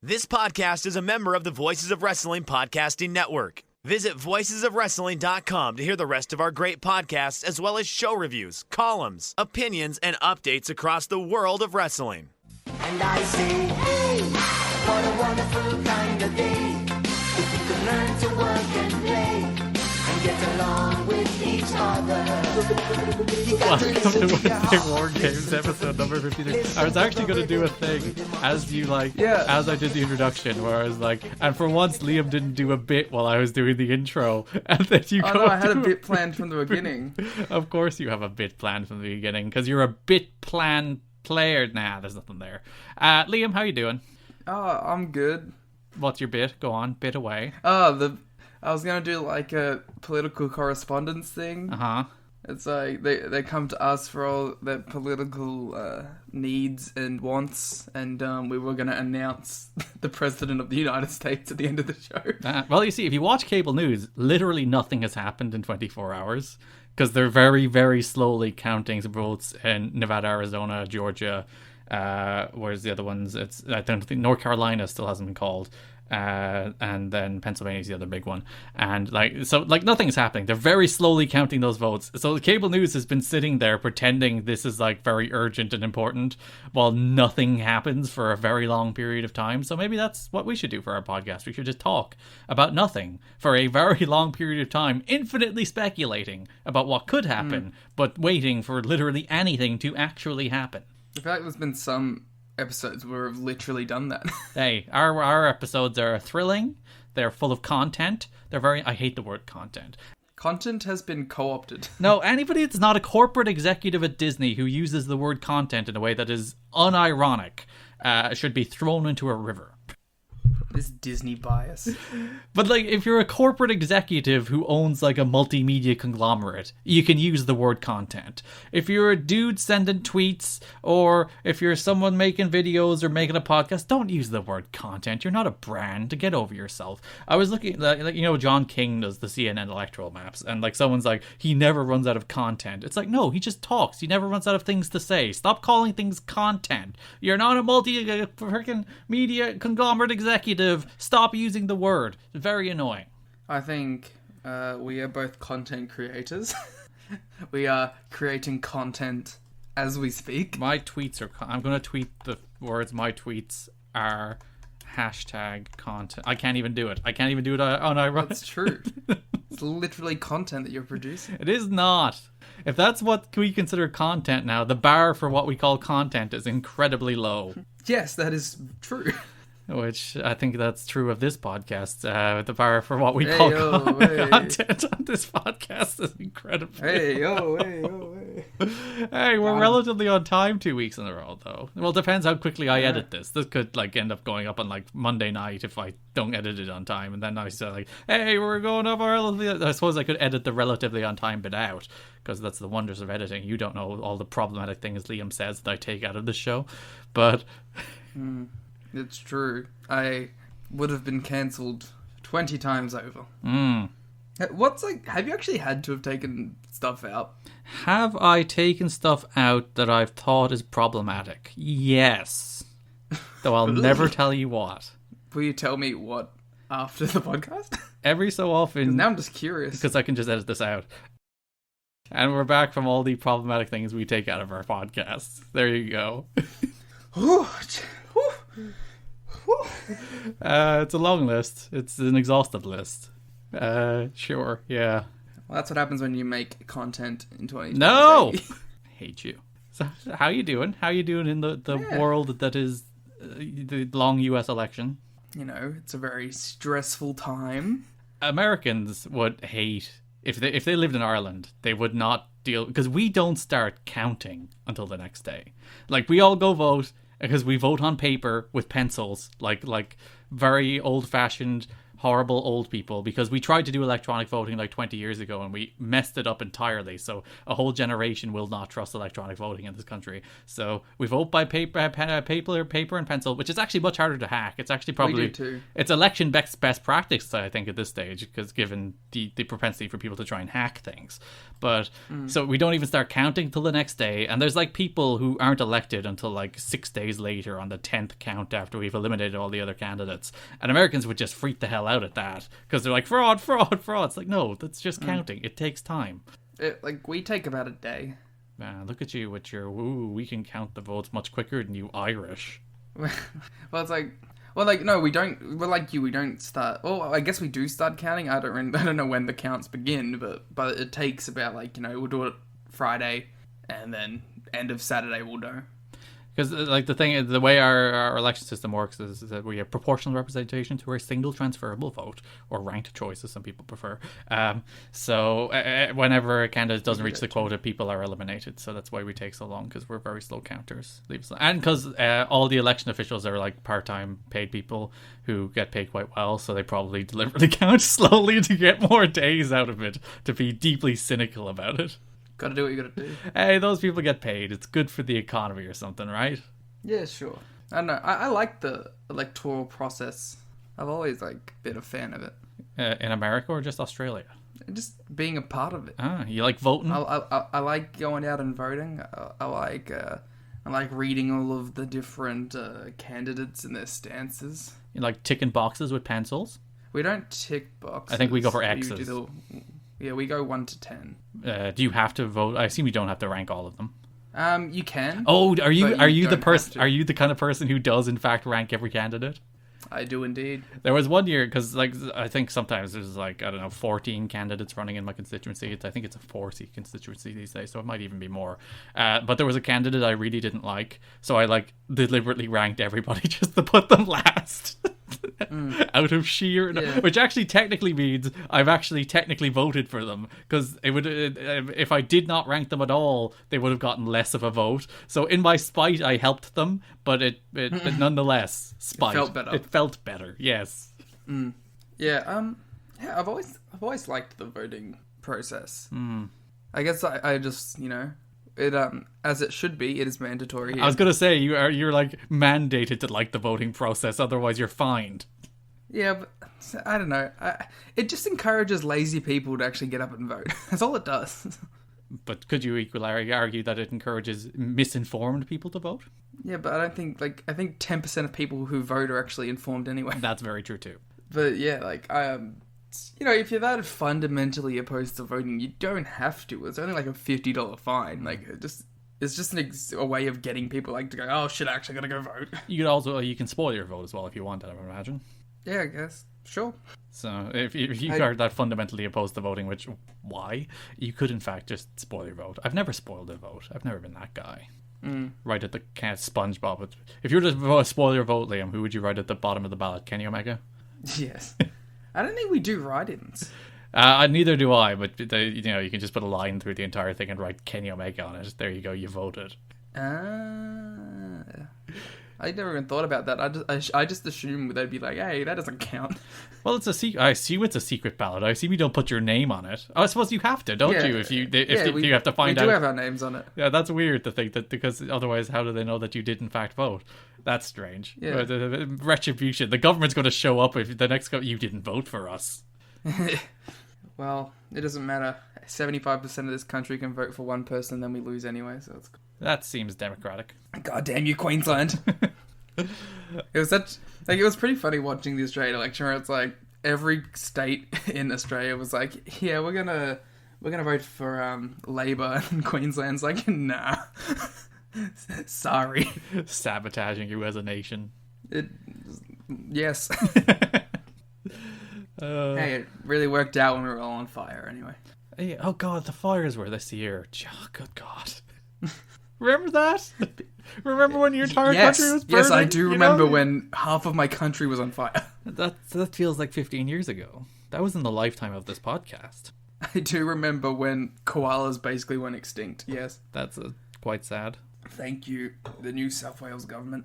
This podcast is a member of the Voices of Wrestling Podcasting Network. Visit voicesofwrestling.com to hear the rest of our great podcasts, as well as show reviews, columns, opinions, and updates across the world of wrestling. And I say, hey, what a wonderful kind of day. If you could learn to work and play and get along with each other. Welcome to Wednesday War Games episode number 53. I was actually going to do a thing as I did the introduction, where I was like, and for once Liam didn't do a bit while I was doing the intro, and then you go. No, I had a bit planned from the beginning. Of course you have a bit planned from the beginning, because you're a bit plan player. Nah, there's nothing there. Liam, how you doing? Oh, I'm good. What's your bit? Go on, bit away. I was gonna do like a political correspondence thing. It's like they come to us for all their political needs and wants, and we were gonna announce the president of the United States at the end of the show. Well, you see, if you watch cable news, literally nothing has happened in 24 hours. Because they're very, very slowly counting votes in Nevada, Arizona, Georgia. Where's the other ones? I don't think North Carolina still hasn't been called. And then Pennsylvania's the other big one. And nothing's happening. They're very slowly counting those votes. So the cable news has been sitting there pretending this is like very urgent and important, while nothing happens for a very long period of time. So maybe that's what we should do for our podcast. We should just talk about nothing for a very long period of time, infinitely speculating about what could happen, but waiting for literally anything to actually happen. I feel like there's been some episodes where we've literally done that. Hey, our episodes are thrilling. They're full of content. I hate the word content. Content has been co-opted. No, anybody that's not a corporate executive at Disney who uses the word content in a way that is unironic should be thrown into a river. This Disney bias. But if you're a corporate executive who owns a multimedia conglomerate, you can use the word content. If you're a dude sending tweets, or if you're someone making videos or making a podcast, don't use the word content. You're not a brand. To get over yourself. I was looking John King does the CNN electoral maps, and someone's like, he never runs out of content. It's no, he just talks. He never runs out of things to say. Stop calling things content. You're not a freaking media conglomerate executive. Stop using the word. It's very annoying. I think we are both content creators. We are creating content as we speak. My tweets are... I'm going to tweet the words. My tweets are #content. I can't even do it. That's true. It's literally content that you're producing. It is not. If that's what we consider content now, the bar for what we call content is incredibly low. Yes, that is true. Which I think that's true of this podcast. The bar for what we call content on this podcast is incredible. Hey, we're relatively on time 2 weeks in a row, though. Well, it depends how quickly I edit this. This could end up going up on Monday night if I don't edit it on time, and then I say hey, we're going up relatively. I suppose I could edit the relatively on time bit out, because that's the wonders of editing. You don't know all the problematic things Liam says that I take out of the show, but. It's true. I would have been cancelled 20 times over. Have you actually had to have taken stuff out? Have I taken stuff out that I've thought is problematic? Yes. Though I'll never tell you what. Will you tell me what after the podcast? Every so often. Now I'm just curious. Because I can just edit this out. And we're back from all the problematic things we take out of our podcasts. There you go. It's a long list. It's an exhaustive list. Sure, yeah. Well, that's what happens when you make content in 2020. No! I hate you. So, how you doing? How you doing in the world that is the long US election? It's a very stressful time. Americans would hate... If they lived in Ireland, they would not deal... Because we don't start counting until the next day. We all go vote... Because we vote on paper with pencils, like very old-fashioned, horrible old people, because we tried to do electronic voting like 20 years ago and we messed it up entirely. So a whole generation will not trust electronic voting in this country. So we vote by paper and pencil, which is actually much harder to hack. It's actually probably We do too. it's election best practice, I think, at this stage, because given the propensity for people to try and hack things. But so we don't even start counting till the next day, and there's like people who aren't elected until like 6 days later on the 10th count after we've eliminated all the other candidates, and Americans would just freak the hell out at that because they're like, fraud. It's like, no, that's just counting. It takes time. We take about a day. Look at you with your we can count the votes much quicker than you Irish. Well, it's like, no, we don't. We're like you. We don't start. Well, I guess we do start counting. I don't know when the counts begin, but it takes about we'll do it Friday, and then end of Saturday we'll know. Because the way our election system works is that we have proportional representation to a single transferable vote, or ranked choice, as some people prefer. So whenever a candidate doesn't reach the quota, people are eliminated. So that's why we take so long, because we're very slow counters. And because all the election officials are like part-time paid people who get paid quite well, so they probably deliberately count slowly to get more days out of it, to be deeply cynical about it. Gotta do what you gotta do. Hey, those people get paid. It's good for the economy or something, right? Yeah, sure. I don't know. I like the electoral process. I've always been a fan of it. In America or just Australia? Just being a part of it. You like voting? I like going out and voting. I like reading all of the different candidates and their stances. You like ticking boxes with pencils? We don't tick boxes. I think we go for X's. Yeah, we go 1 to 10. Do you have to vote? I assume you don't have to rank all of them. You can. Oh, are you the person? Are you the kind of person who does in fact rank every candidate? I do indeed. There was one year, because I think sometimes there's 14 candidates running in my constituency. I think it's a 40 constituency these days, so it might even be more. But there was a candidate I really didn't like, so I deliberately ranked everybody just to put them last. Out of sheer, which actually technically means I've actually technically voted for them, because it would, if I did not rank them at all, they would have gotten less of a vote. So in my spite, I helped them, but it nonetheless, spite. It felt better. Yes. Yeah. Yeah. I've always liked the voting process. I guess I just it as it should be. It is mandatory here. I was gonna say you're mandated to like the voting process, otherwise you're fined. Yeah, but I don't know. It just encourages lazy people to actually get up and vote. That's all it does. But could you equally argue that it encourages misinformed people to vote? Yeah, but I don't think I think 10% of people who vote are actually informed anyway. That's very true too. But yeah, if you're that fundamentally opposed to voting, you don't have to. It's only a $50 fine. It's just a way of getting people to go, oh shit, I actually gotta go vote. You can spoil your vote as well if you want, I would imagine. Yeah, I guess. Sure. So if you are that fundamentally opposed to voting, which why, you could in fact just spoil your vote. I've never spoiled a vote. I've never been that guy. Right at the SpongeBob. If you were to spoil your vote, Liam, who would you write at the bottom of the ballot? Kenny Omega? Yes. I don't think we do write-ins. Neither do I, but you can just put a line through the entire thing and write Kenny Omega on it. There you go, you voted. I never even thought about that. I just assumed they'd be like, hey, that doesn't count. Well, it's a secret. I assume it's a secret ballot. I assume you don't put your name on it. I suppose you have to, don't you? If you have to find out. We do have our names on it. Yeah, that's weird to think that, because otherwise, how do they know that you did in fact vote? That's strange. Yeah. Retribution. The government's going to show up if the next you didn't vote for us. Well, it doesn't matter. 75% of this country can vote for one person, then we lose anyway. So it's that seems democratic. God damn you, Queensland! It was pretty funny watching the Australian election, where it's every state in Australia was like, yeah, we're gonna vote for Labor, and Queensland's like, nah. Sorry. Sabotaging you as a nation. Yes. Hey, it really worked out when we were all on fire anyway. Hey, oh god, the fires were this year. Oh, good god. Remember that? Remember when your entire country was burning? Yes, I do remember when half of my country was on fire. That feels like 15 years ago. That was in the lifetime of this podcast. I do remember when koalas basically went extinct, yes. That's quite sad. Thank you, the New South Wales government.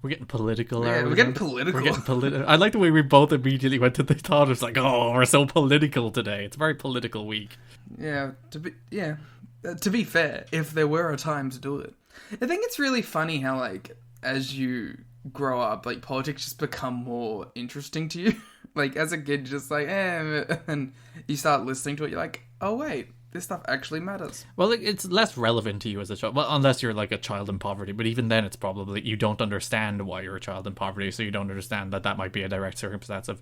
We're getting political. Yeah, we're getting political. We're getting political. I like the way we both immediately went to the thought. It's like, oh, we're so political today. It's a very political week. Yeah, to be fair, if there were a time to do it. I think it's really funny how, like, as you grow up, like, politics just become more interesting to you. Like, as a kid, just like, and you start listening to it, you're like, oh, wait, this stuff actually matters. Well, it's less relevant to you as a child. Well, unless you're, like, a child in poverty. But even then, it's probably, you don't understand why you're a child in poverty, so you don't understand that might be a direct circumstance of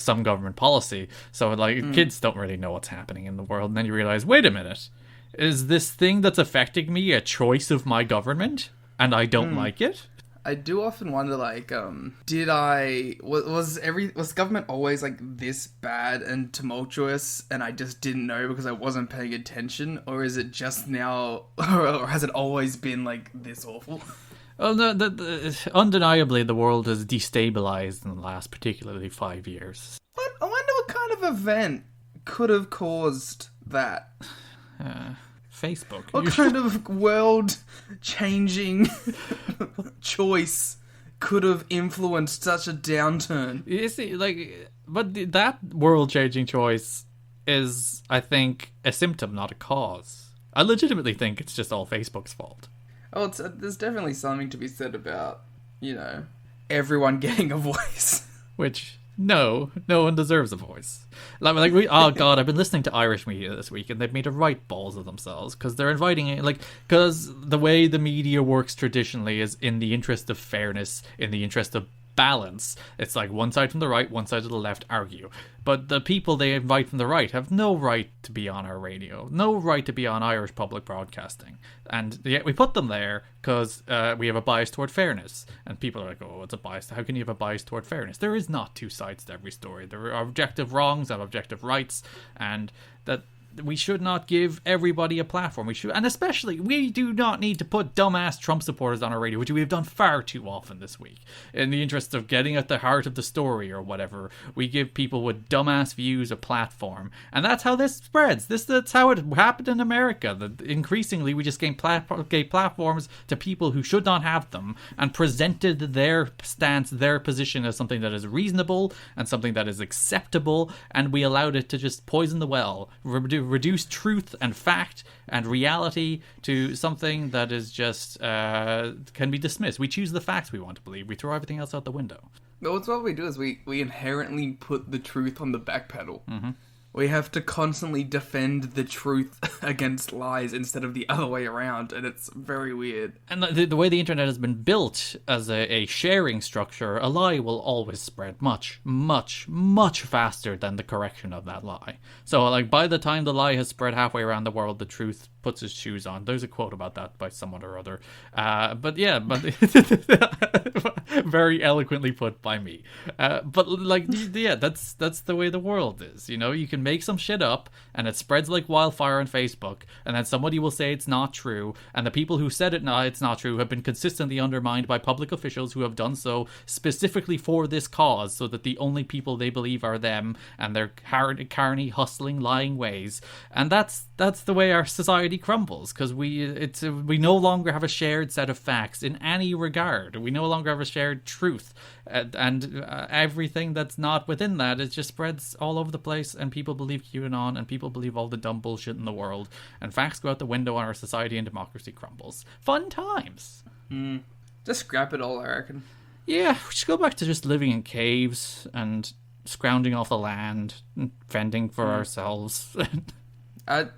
some government policy. So, like, kids don't really know what's happening in the world. And then you realize, wait a minute, is this thing that's affecting me a choice of my government? And I don't like it? I do often wonder, like, was government always, like, this bad and tumultuous and I just didn't know because I wasn't paying attention? Or is it just now, or has it always been, like, this awful? Well, undeniably, the world has destabilized in the last particularly 5 years. I wonder what kind of event could have caused that. Facebook. What kind of world-changing choice could have influenced such a downturn? You see, like, but that world-changing choice is, I think, a symptom, not a cause. I legitimately think it's just all Facebook's fault. Oh, there's definitely something to be said about, you know, everyone getting a voice. Which, no one deserves a voice. Oh god, I've been listening to Irish media this week and they've made a right balls of themselves because they're inviting, because the way the media works traditionally is in the interest of fairness, in the interest of balance. It's like one side from the right, one side of the left argue. But the people they invite from the right have no right to be on our radio, no right to be on Irish public broadcasting. And yet we put them there because we have a bias toward fairness. And people are like, oh, it's a bias. How can you have a bias toward fairness? There is not two sides to every story. There are objective wrongs and objective rights. And that we should not give everybody a platform. And especially, we do not need to put dumbass Trump supporters on our radio, which we have done far too often this week. In the interest of getting at the heart of the story or whatever, we give people with dumbass views a platform. And that's how this spreads. That's how it happened in America. That increasingly, we just gave platforms to people who should not have them and presented their stance, their position as something that is reasonable and something that is acceptable, and we allowed it to just poison the well, reduce truth and fact and reality to something that is just can be dismissed. We choose the facts we want to believe. We throw everything else out the window. No, it's what we do is we inherently put the truth on the back pedal. Mm-hmm. We have to constantly defend the truth against lies instead of the other way around, and it's very weird. And the way the internet has been built as a sharing structure, a lie will always spread much, much, much faster than the correction of that lie. So, like, by the time the lie has spread halfway around the world, the truth puts his shoes on. There's a quote about that by someone or other. But very eloquently put by me. But like, yeah, that's the way the world is. You know, you can make some shit up and it spreads like wildfire on Facebook, and then somebody will say it's not true, and the people who said it's not true have been consistently undermined by public officials who have done so specifically for this cause, so that the only people they believe are them and their carny, hustling, lying ways. And that's the way our society crumbles, because we no longer have a shared set of facts in any regard. We no longer have a shared truth, and everything that's not within that, it just spreads all over the place, and people believe QAnon, and people believe all the dumb bullshit in the world, and facts go out the window, and our society and democracy crumbles. Fun times. Just scrap it all, I reckon. Yeah, we should go back to just living in caves and scrounging off the land and fending for ourselves.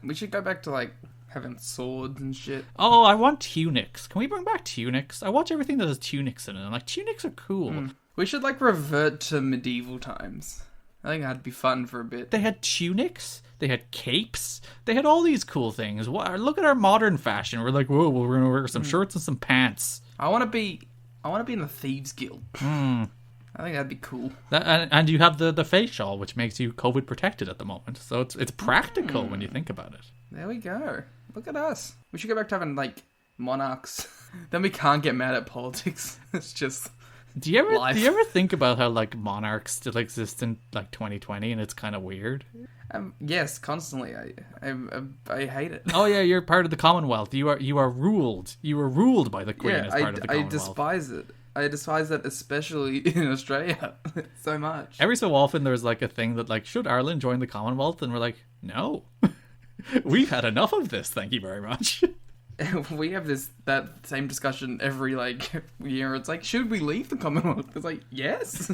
We should go back to, like, having swords and shit. Oh, I want tunics. Can we bring back tunics? I watch everything that has tunics in it. I'm like, tunics are cool. We should, like, revert to medieval times. I think that'd be fun for a bit. They had tunics. They had capes. They had all these cool things. Look at our modern fashion. We're like, whoa, we're gonna wear some shirts and some pants. I want to be in the Thieves Guild. I think that'd be cool. And you have the face shawl, which makes you COVID protected at the moment. So it's practical when you think about it. There we go. Look at us. We should go back to having, like, monarchs. Then we can't get mad at politics. It's just Do you life. ever think about how, like, monarchs still exist in, like, 2020 and it's kind of weird? Yes, constantly. I hate it. Oh yeah, you're part of the Commonwealth. You are ruled. You are ruled by the Queen as part of the Commonwealth. I despise it. I despise that, especially in Australia, so much. Every so often there's like a thing that like, should Ireland join the Commonwealth? And we're like, no. We've had enough of this, thank you very much. We have that same discussion every like year. It's like, should we leave the Commonwealth? It's like, yes.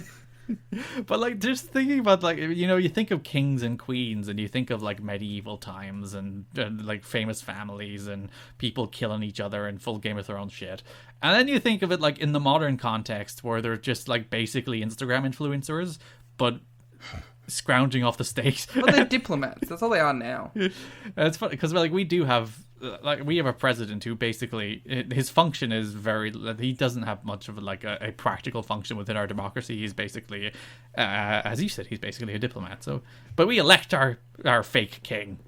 But like, just thinking about like, you know, you think of kings and queens, and you think of like medieval times and like famous families and people killing each other and full Game of Thrones shit, and then you think of it like in the modern context where they're just like basically Instagram influencers, but scrounging off the state. Well, they're diplomats. That's all they are now. It's funny because like we have a president who basically his function is he doesn't have much of like a practical function within our democracy. He's basically, as you said, he's basically a diplomat. So, but we elect our fake king,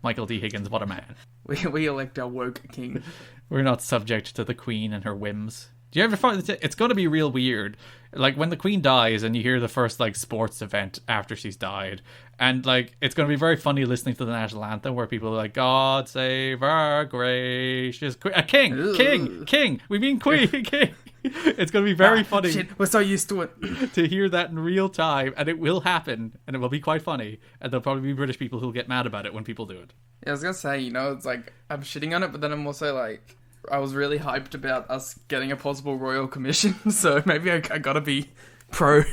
Michael D. Higgins. What a man! We elect our woke king. We're not subject to the Queen and her whims. Do you ever find it's going to be real weird? Like when the Queen dies and you hear the first like sports event after she's died, and like it's going to be very funny listening to the national anthem where people are like, "God save our gracious Queen, king, we mean Queen, king." It's going to be very funny. Shit, we're so used to it. To hear that in real time, and it will happen, and it will be quite funny, and there'll probably be British people who'll get mad about it when people do it. Yeah, I was gonna say, you know, it's like I'm shitting on it, but then I'm also like, I was really hyped about us getting a possible royal commission, so maybe I gotta be pro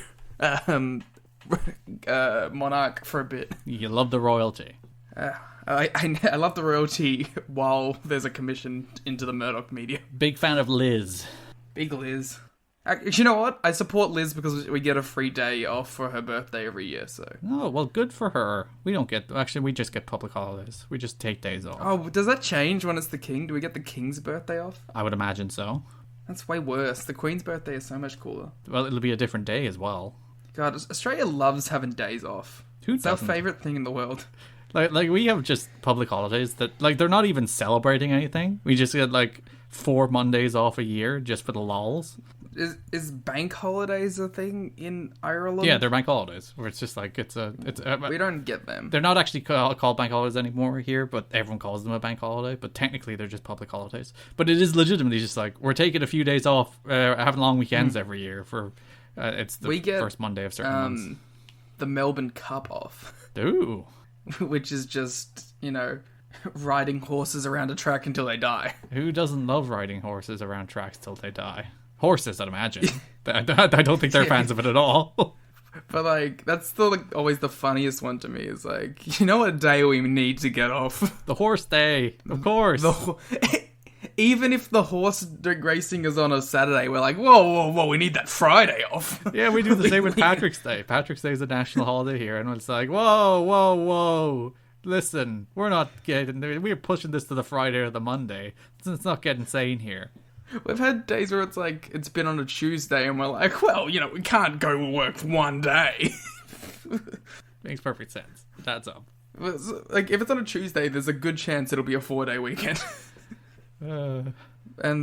monarch for a bit. You love the royalty. I love the royalty while there's a commission into the Murdoch media. Big fan of Liz. Big Liz. You know what? I support Liz because we get a free day off for her birthday every year, so... Oh, well, good for her. We don't get... Actually, we just get public holidays. We just take days off. Oh, does that change when it's the king? Do we get the king's birthday off? I would imagine so. That's way worse. The queen's birthday is so much cooler. Well, it'll be a different day as well. God, Australia loves having days off. It's our favourite thing in the world. Like we have just public holidays that, like, they're not even celebrating anything. We just get, like, 4 Mondays off a year just for the lols. Is bank holidays a thing in Ireland? Yeah, they're bank holidays, where it's just like, we don't get them. They're not actually called bank holidays anymore here, but everyone calls them a bank holiday, but technically they're just public holidays. But it is legitimately just like, we're taking a few days off, having long weekends every year for, it's the first Monday of certain months. The Melbourne Cup off. Ooh. Which is just, you know, riding horses around a track until they die. Who doesn't love riding horses around tracks till they die? Horses, I'd imagine. I don't think they're fans of it at all. But, like, that's still always the funniest one to me. Is like, you know what day we need to get off? The horse day, of course. Even if the horse racing is on a Saturday, we're like, whoa, we need that Friday off. Yeah, we do the same with Patrick's Day. Patrick's Day is a national holiday here, and it's like, whoa. Listen, we're pushing this to the Friday or the Monday. It's not getting insane here. We've had days where it's like, it's been on a Tuesday and we're like, well, you know, we can't go to work for one day. Makes perfect sense. That's up. Like, if it's on a Tuesday, there's a good chance it'll be a 4-day weekend. And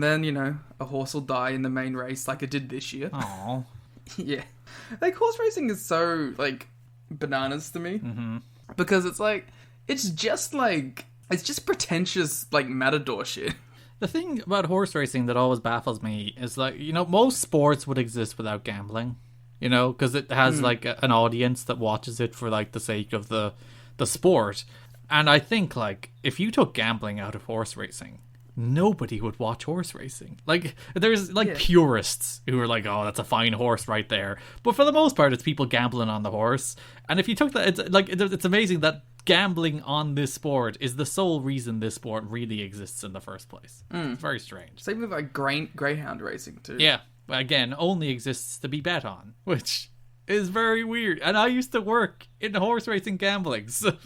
then, you know, a horse will die in the main race like it did this year. Aww. Yeah. Like, horse racing is so, like, bananas to me. Mm-hmm. Because it's like, it's just pretentious, like, matador shit. The thing about horse racing that always baffles me is, like, you know, most sports would exist without gambling, you know, because it has, like, an audience that watches it for, like, the sake of the sport. And I think, like, if you took gambling out of horse racing, nobody would watch horse racing. Like, there's, like, purists who are like, oh, that's a fine horse right there. But for the most part, it's people gambling on the horse. And if you took that, it's amazing that gambling on this sport is the sole reason this sport really exists in the first place. It's very strange. Same with, like, greyhound racing, too. Yeah. Again, only exists to be bet on, which is very weird. And I used to work in horse racing gambling, so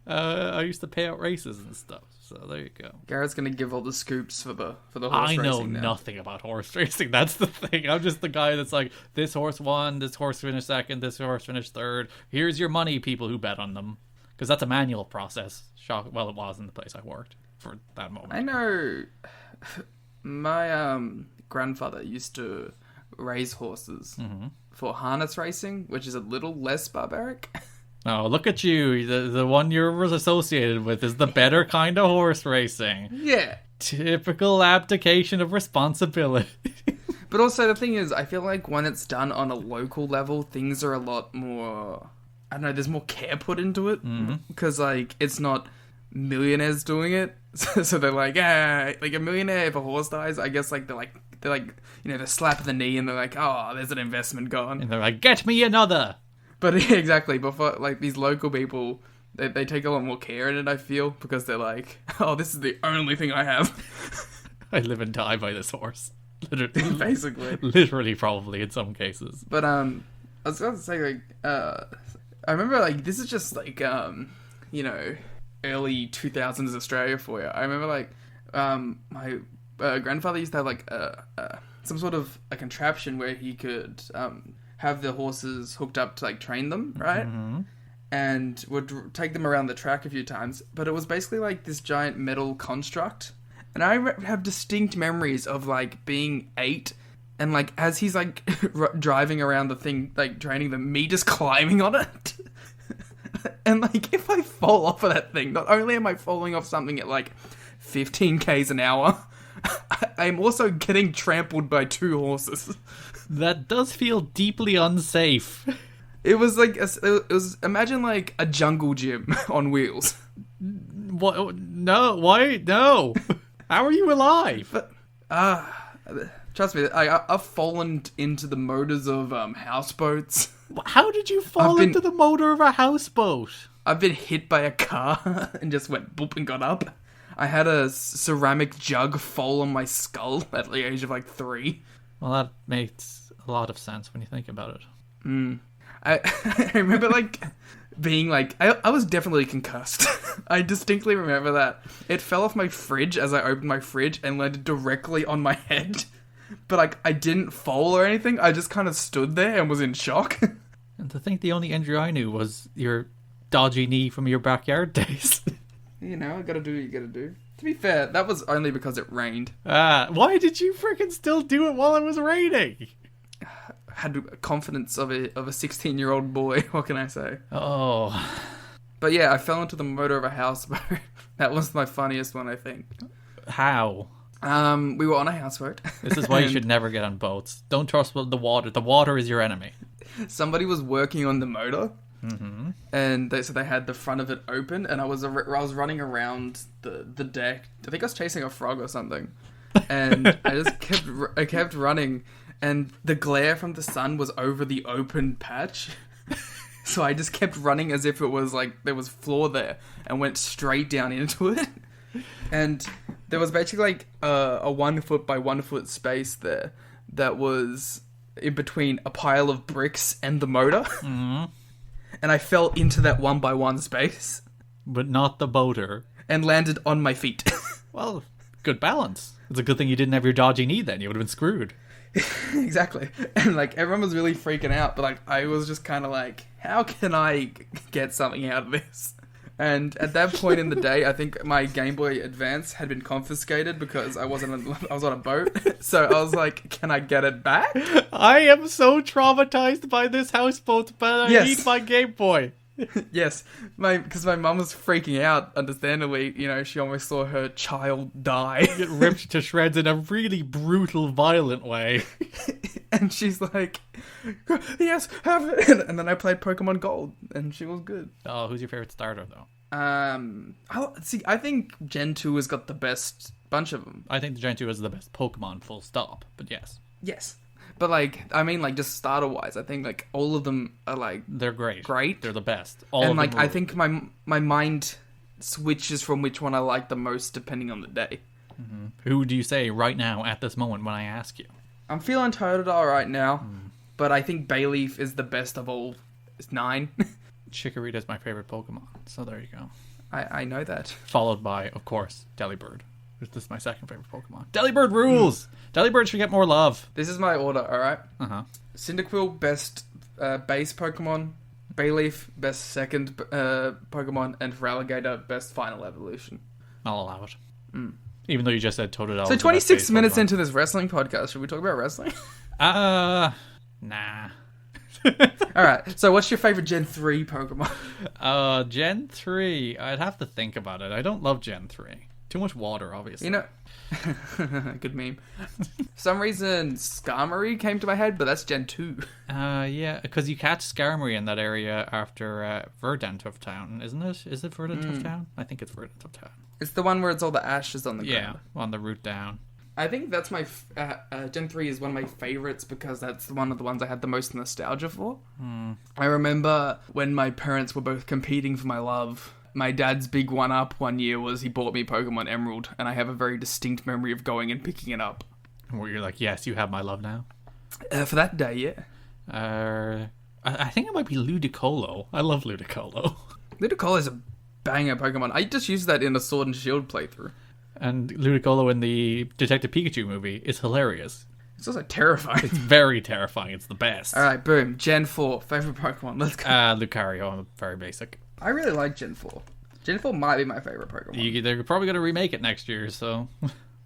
I used to pay out races and stuff. So there you go. Garrett's gonna give all the scoops for the horse racing. racing. I know now. nothing about horse racing. That's the thing. I'm just the guy that's like, this horse won, this horse finished second, this horse finished third. Here's your money, people who bet on them. Because that's a manual process. Well, it was in the place I worked for that moment. I know. My grandfather used to raise horses for harness racing, which is a little less barbaric. Oh, look at you. The one you're associated with is the better kind of horse racing. Yeah. Typical abdication of responsibility. But also the thing is, I feel like when it's done on a local level, things are a lot more... I don't know, there's more care put into it. Because, like, it's not millionaires doing it. So they're like, like a millionaire, if a horse dies, I guess, like, they're like, you know, they slap the knee and they're like, oh, there's an investment gone. And they're like, get me another! But exactly, before, like, these local people, they take a lot more care in it, I feel, because they're like, oh, this is the only thing I have. I live and die by this horse. Literally. Basically. Literally, probably, in some cases. But, I was going to say, like, I remember, like, this is just, like, you know, early 2000s Australia for you. I remember, like, my grandfather used to have, like, some sort of a contraption where he could have the horses hooked up to, like, train them, right? Mm-hmm. And would take them around the track a few times. But it was basically, like, this giant metal construct. And I have distinct memories of, like, being 8 and, like, as he's, like, driving around the thing, like, training them, me just climbing on it. And, like, if I fall off of that thing, not only am I falling off something at, like, 15 k's an hour, I'm also getting trampled by 2 horses. That does feel deeply unsafe. It was, like, it was, imagine, like, a jungle gym on wheels. What? No, why? No. How are you alive? But, trust me, I've fallen into the motors of houseboats. How did you fall into the motor of a houseboat? I've been hit by a car and just went boop and got up. I had a ceramic jug fall on my skull at the age of, like, 3. Well, that makes a lot of sense when you think about it. I remember, like, being, like... I was definitely concussed. I distinctly remember that. It fell off my fridge as I opened my fridge and landed directly on my head. But, like, I didn't fall or anything. I just kind of stood there and was in shock. And to think the only injury I knew was your dodgy knee from your backyard days. You know, you gotta do what you gotta do. To be fair, that was only because it rained. Why did you freaking still do it while it was raining? Had confidence of a 16-year-old boy. What can I say? Oh. But yeah, I fell into the motor of a houseboat. That was my funniest one, I think. How? We were on a houseboat. This is why you should never get on boats. Don't trust the water. The water is your enemy. Somebody was working on the motor. Mm-hmm. And so they had the front of it open, and I was running around the deck. I think I was chasing a frog or something. And I just kept running. And the glare from the sun was over the open patch. So I just kept running as if it was like there was floor there and went straight down into it. And there was basically like a 1 foot by 1 foot space there that was in between a pile of bricks and the motor. Mm-hmm. And I fell into that 1 by 1 space. But not the boater. And landed on my feet. Well, good balance. It's a good thing you didn't have your dodgy knee then. You would have been screwed. Exactly. And like everyone was really freaking out, but like I was just kind of like, how can I get something out of this? And at that point in the day, I think my Game Boy Advance had been confiscated because I was on a boat. So I was like, can I get it back? I am so traumatized by this houseboat, but I need my Game Boy. Yes, because my mum was freaking out, understandably. You know, she almost saw her child die. Get ripped to shreds in a really brutal, violent way. And she's like, yes, have it. And then I played Pokemon Gold, and she was good. Oh, who's your favorite starter, though? I think Gen 2 has got the best bunch of them. I think the Gen 2 is the best Pokemon, full stop, but yes. Yes. But, like, I mean, like, just starter-wise, I think, like, all of them are, like... They're great. Great. They're the best. And, like, I think my mind switches from which one I like the most depending on the day. Mm-hmm. Who do you say right now, at this moment, when I ask you? I'm feeling Totodile right now, but I think Bayleaf is the best of all 9. Chikorita's my favorite Pokemon, so there you go. I know that. Followed by, of course, Delibird. This is my second favorite Pokemon. Delibird rules! Delibird should get more love. This is my order, alright? Uh-huh. Cyndaquil, best base Pokemon. Bayleaf, best second Pokemon. And Feraligatr, best final evolution. I'll allow it. Even though you just said Totodile. So 26 minutes into this wrestling podcast, should we talk about wrestling? Nah. Alright, so what's your favorite Gen 3 Pokemon? Gen 3. I'd have to think about it. I don't love Gen 3. Too much water, obviously. You know, good meme. For some reason, Skarmory came to my head, but that's Gen 2. Yeah, because you catch Skarmory in that area after Verdant of Town, isn't it? Is it Verdant of Town? I think it's Verdant of Town. It's the one where it's all the ashes on the ground. Yeah, on the route down. I think that's my... Gen 3 is one of my favourites because that's one of the ones I had the most nostalgia for. I remember when my parents were both competing for my love... My dad's big one-up one year was he bought me Pokemon Emerald, and I have a very distinct memory of going and picking it up. Where you're like, yes, you have my love now? For that day, yeah. I think it might be Ludicolo. I love Ludicolo. Ludicolo is a banger Pokemon. I just used that in a Sword and Shield playthrough. And Ludicolo in the Detective Pikachu movie is hilarious. It's also terrifying. It's very terrifying. It's the best. Alright, boom. Gen 4. Favourite Pokemon. Let's go. Lucario. I'm very basic. I really like Gen 4. Gen 4 might be my favourite Pokemon. They're probably going to remake it next year, so...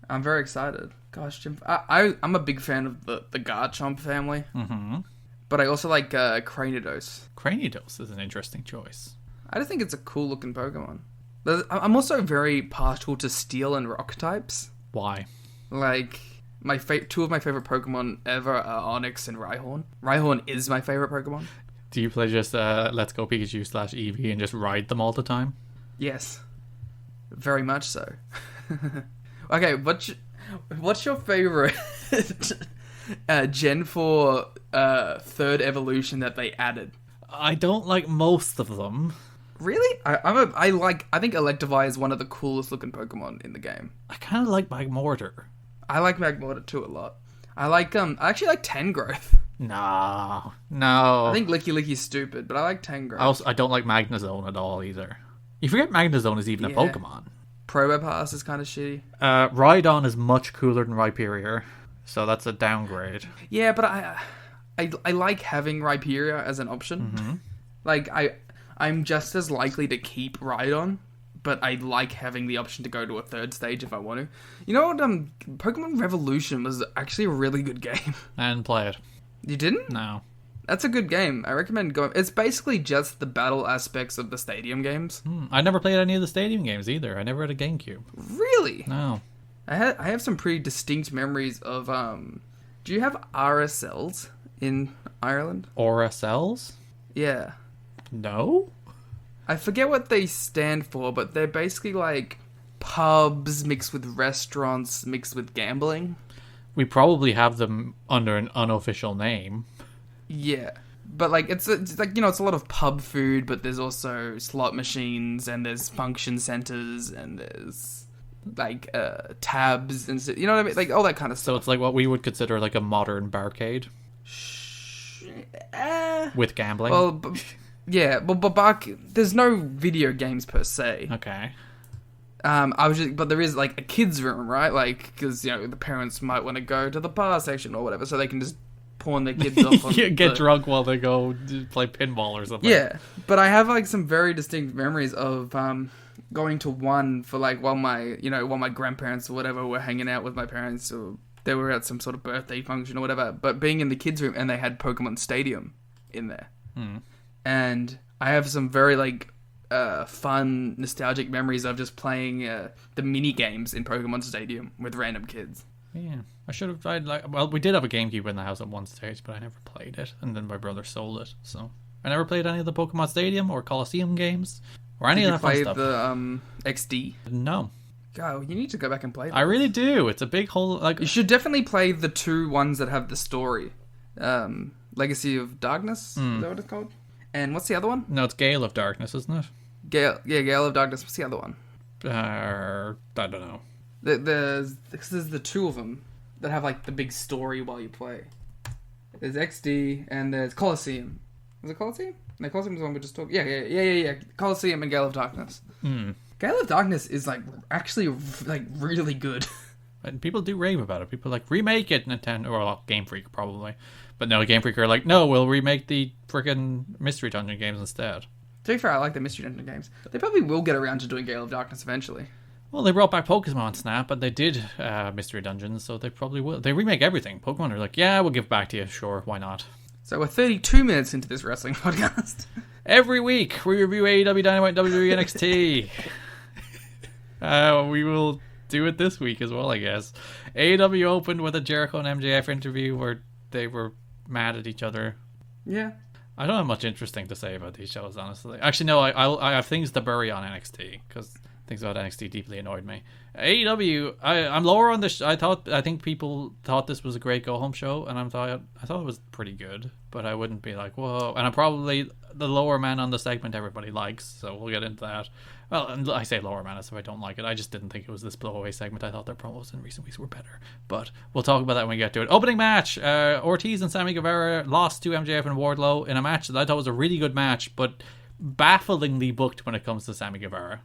I'm very excited. Gosh, Gen 4. I'm a big fan of the Garchomp family. Mm-hmm. But I also like Cranidos. Cranidos is an interesting choice. I just think it's a cool looking Pokemon. I'm also very partial to Steel and Rock types. Why? Like, two of my favourite Pokemon ever are Onyx and Rhyhorn. Rhyhorn is my favourite Pokemon. Do you play just Let's Go Pikachu / Eevee and just ride them all the time? Yes. Very much so. Okay, what's your favourite Gen 4 third evolution that they added? I don't like most of them. Really? I think Electivire is one of the coolest looking Pokemon in the game. I kind of like Magmortar. I like Magmortar too a lot. I actually like Tangrowth. No. I think Licky Licky's stupid, but I like Tangrowth. I don't like Magnezone at all either. You forget Magnezone is even a Pokemon. Probopass is kind of shitty. Rhydon is much cooler than Rhyperior, so that's a downgrade. Yeah, but I like having Rhyperior as an option. Mm-hmm. Like, I'm just as likely to keep Rhydon, but I like having the option to go to a third stage if I want to. You know what? Pokemon Revolution was actually a really good game. I didn't play it. You didn't? No. That's a good game. I recommend going. It's basically just the battle aspects of the stadium games. I never played any of the stadium games either. I never had a GameCube. Really? No. I have some pretty distinct memories of. Do you have RSLs in Ireland? RSLs? Yeah. No. I forget what they stand for, but they're basically like pubs mixed with restaurants mixed with gambling. We probably have them under an unofficial name. Yeah. But like it's like, you know, it's a lot of pub food, but there's also slot machines and there's function centers and there's like tabs and you know what I mean, like all that kind of stuff. So it's like what we would consider like a modern barcade with gambling. Well, yeah, but there's no video games per se. Okay. But there is like a kids room, right? Like, because you know the parents might want to go to the bar section or whatever, so they can just pawn their kids off. On get drunk while they go play pinball or something. Yeah, but I have like some very distinct memories of going to one for like while my grandparents or whatever were hanging out with my parents, or they were at some sort of birthday function or whatever. But being in the kids room and they had Pokemon Stadium in there, and I have some very like fun nostalgic memories of just playing the mini games in Pokemon Stadium with random kids. Yeah, I should have tried we did have a GameCube in the house at one stage, but I never played it, and then my brother sold it, so I never played any of the Pokemon Stadium or Coliseum games or any of that fun stuff. Did you play the XD? No. God, you need to go back and play them. I really do. It's a big whole you should definitely play the two ones that have the story. Legacy of Darkness, is that what it's called? And what's the other one? No, it's Gale of Darkness, isn't it? Gale of Darkness. What's the other one? I don't know. There's the two of them that have like the big story while you play. There's XD and there's Coliseum. Was it Coliseum? No, Coliseum was the one we just talked. Yeah. Coliseum and Gale of Darkness. Gale of Darkness is like actually like really good. And people do rave about it. People are like, remake it, Nintendo, or Game Freak probably. But no, Game Freak are like, no, we'll remake the freaking Mystery Dungeon games instead. To be fair, I like the Mystery Dungeon games. They probably will get around to doing Gale of Darkness eventually. Well, they brought back Pokemon Snap, and they did Mystery Dungeons, so they probably will. They remake everything. Pokemon are like, yeah, we'll give it back to you. Sure, why not? So we're 32 minutes into this wrestling podcast. Every week, we review AEW, Dynamite, WWE, NXT. We will do it this week as well, I guess. AEW opened with a Jericho and MJF interview where they were mad at each other. Yeah. I don't have much interesting to say about these shows, honestly. Actually, no, I have things to bury on NXT, because things about NXT deeply annoyed me. AEW, I'm lower on this. I think people thought this was a great go-home show, and I thought it was pretty good, but I wouldn't be like, whoa. And I'm probably the lower man on the segment everybody likes, so we'll get into that. Well, and I say lower man as if I don't like it. I just didn't think it was this blow-away segment. I thought their promos in recent weeks were better. But we'll talk about that when we get to it. Opening match, Ortiz and Sammy Guevara lost to MJF and Wardlow in a match that I thought was a really good match, but bafflingly booked when it comes to Sammy Guevara.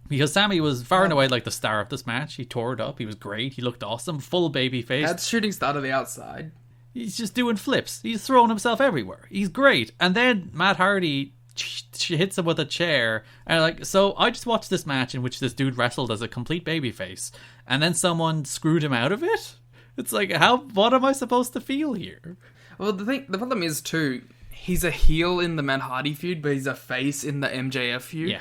Because Sammy was far and away like the star of this match. He tore it up. He was great. He looked awesome. Full baby face. That shooting star to the outside. He's just doing flips. He's throwing himself everywhere. He's great. And then Matt Hardy hits him with a chair. And like, so I just watched this match in which this dude wrestled as a complete babyface, and then someone screwed him out of it. It's like, what am I supposed to feel here? Well, the problem is too, he's a heel in the Matt Hardy feud, but he's a face in the MJF feud. Yeah.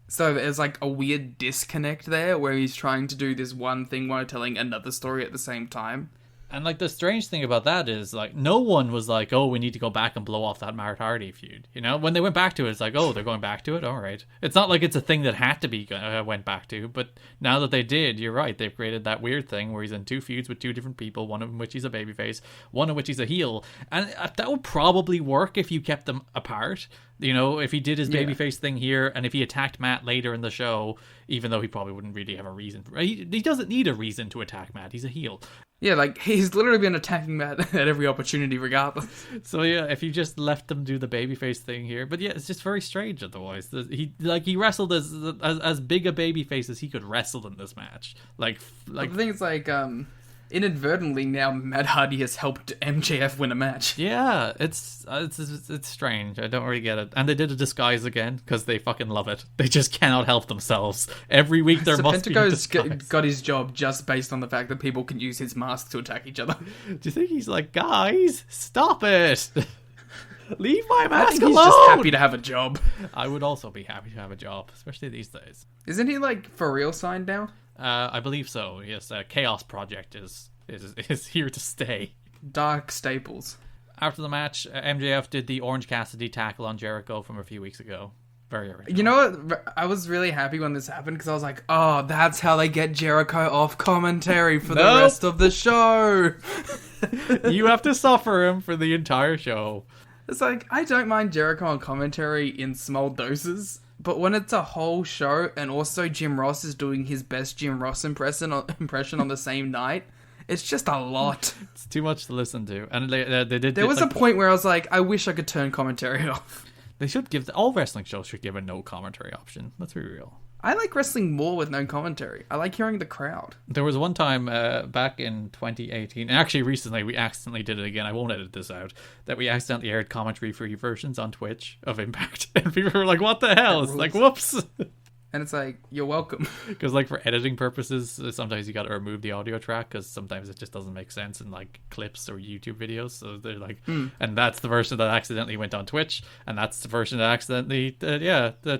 So there's like a weird disconnect there where he's trying to do this one thing while telling another story at the same time. And like the strange thing about that is like no one was like, oh, we need to go back and blow off that Matt Hardy feud. You know, when they went back to it, it's like, oh, they're going back to it. All right. It's not like it's a thing that had to be went back to, but now that they did, you're right. They've created that weird thing where he's in two feuds with two different people, one of which he's a babyface, one of which he's a heel, and that would probably work if you kept them apart. You know, if he did his babyface thing here, and if he attacked Matt later in the show, even though he probably wouldn't really have a reason. He doesn't need a reason to attack Matt. He's a heel. Yeah, like, he's literally been attacking Matt at every opportunity regardless. So yeah, if you just left them do the babyface thing here. But yeah, it's just very strange otherwise. He wrestled as big a babyface as he could wrestle in this match. Like the thing is, like, inadvertently now Matt Hardy has helped MJF win a match. Yeah, it's strange. I don't really get it. And they did a disguise again because they fucking love it. They just cannot help themselves. Every week there must be a disguise. Got his job just based on the fact that people can use his mask to attack each other. Do you think he's like, guys, stop it? Leave my mask I think alone. He's just happy to have a job. I would also be happy to have a job, especially these days. Isn't he like for real signed now? I believe so. Yes, Chaos Project is here to stay. Dark Staples. After the match, MJF did the Orange Cassidy tackle on Jericho from a few weeks ago. Very original. You know what? I was really happy when this happened because I was like, oh, that's how they get Jericho off commentary for the rest of the show. You have to suffer him for the entire show. It's like, I don't mind Jericho on commentary in small doses, but when it's a whole show and also Jim Ross is doing his best Jim Ross impression on the same night, it's just a lot. It's too much to listen to. And they did. There was a point where I was like, I wish I could turn commentary off. They should give all wrestling shows should give a no commentary option. Let's be real. I like wrestling more with no commentary. I like hearing the crowd. There was one time back in 2018, and actually recently we accidentally did it again. I won't edit this out. That we accidentally aired commentary-free versions on Twitch of Impact, and people were like, "What the hell?" It's like, "Whoops." And it's like, you're welcome. Because like for editing purposes, sometimes you got to remove the audio track because sometimes it just doesn't make sense in like clips or YouTube videos. So they're like, and that's the version that accidentally went on Twitch, and that's the version that accidentally,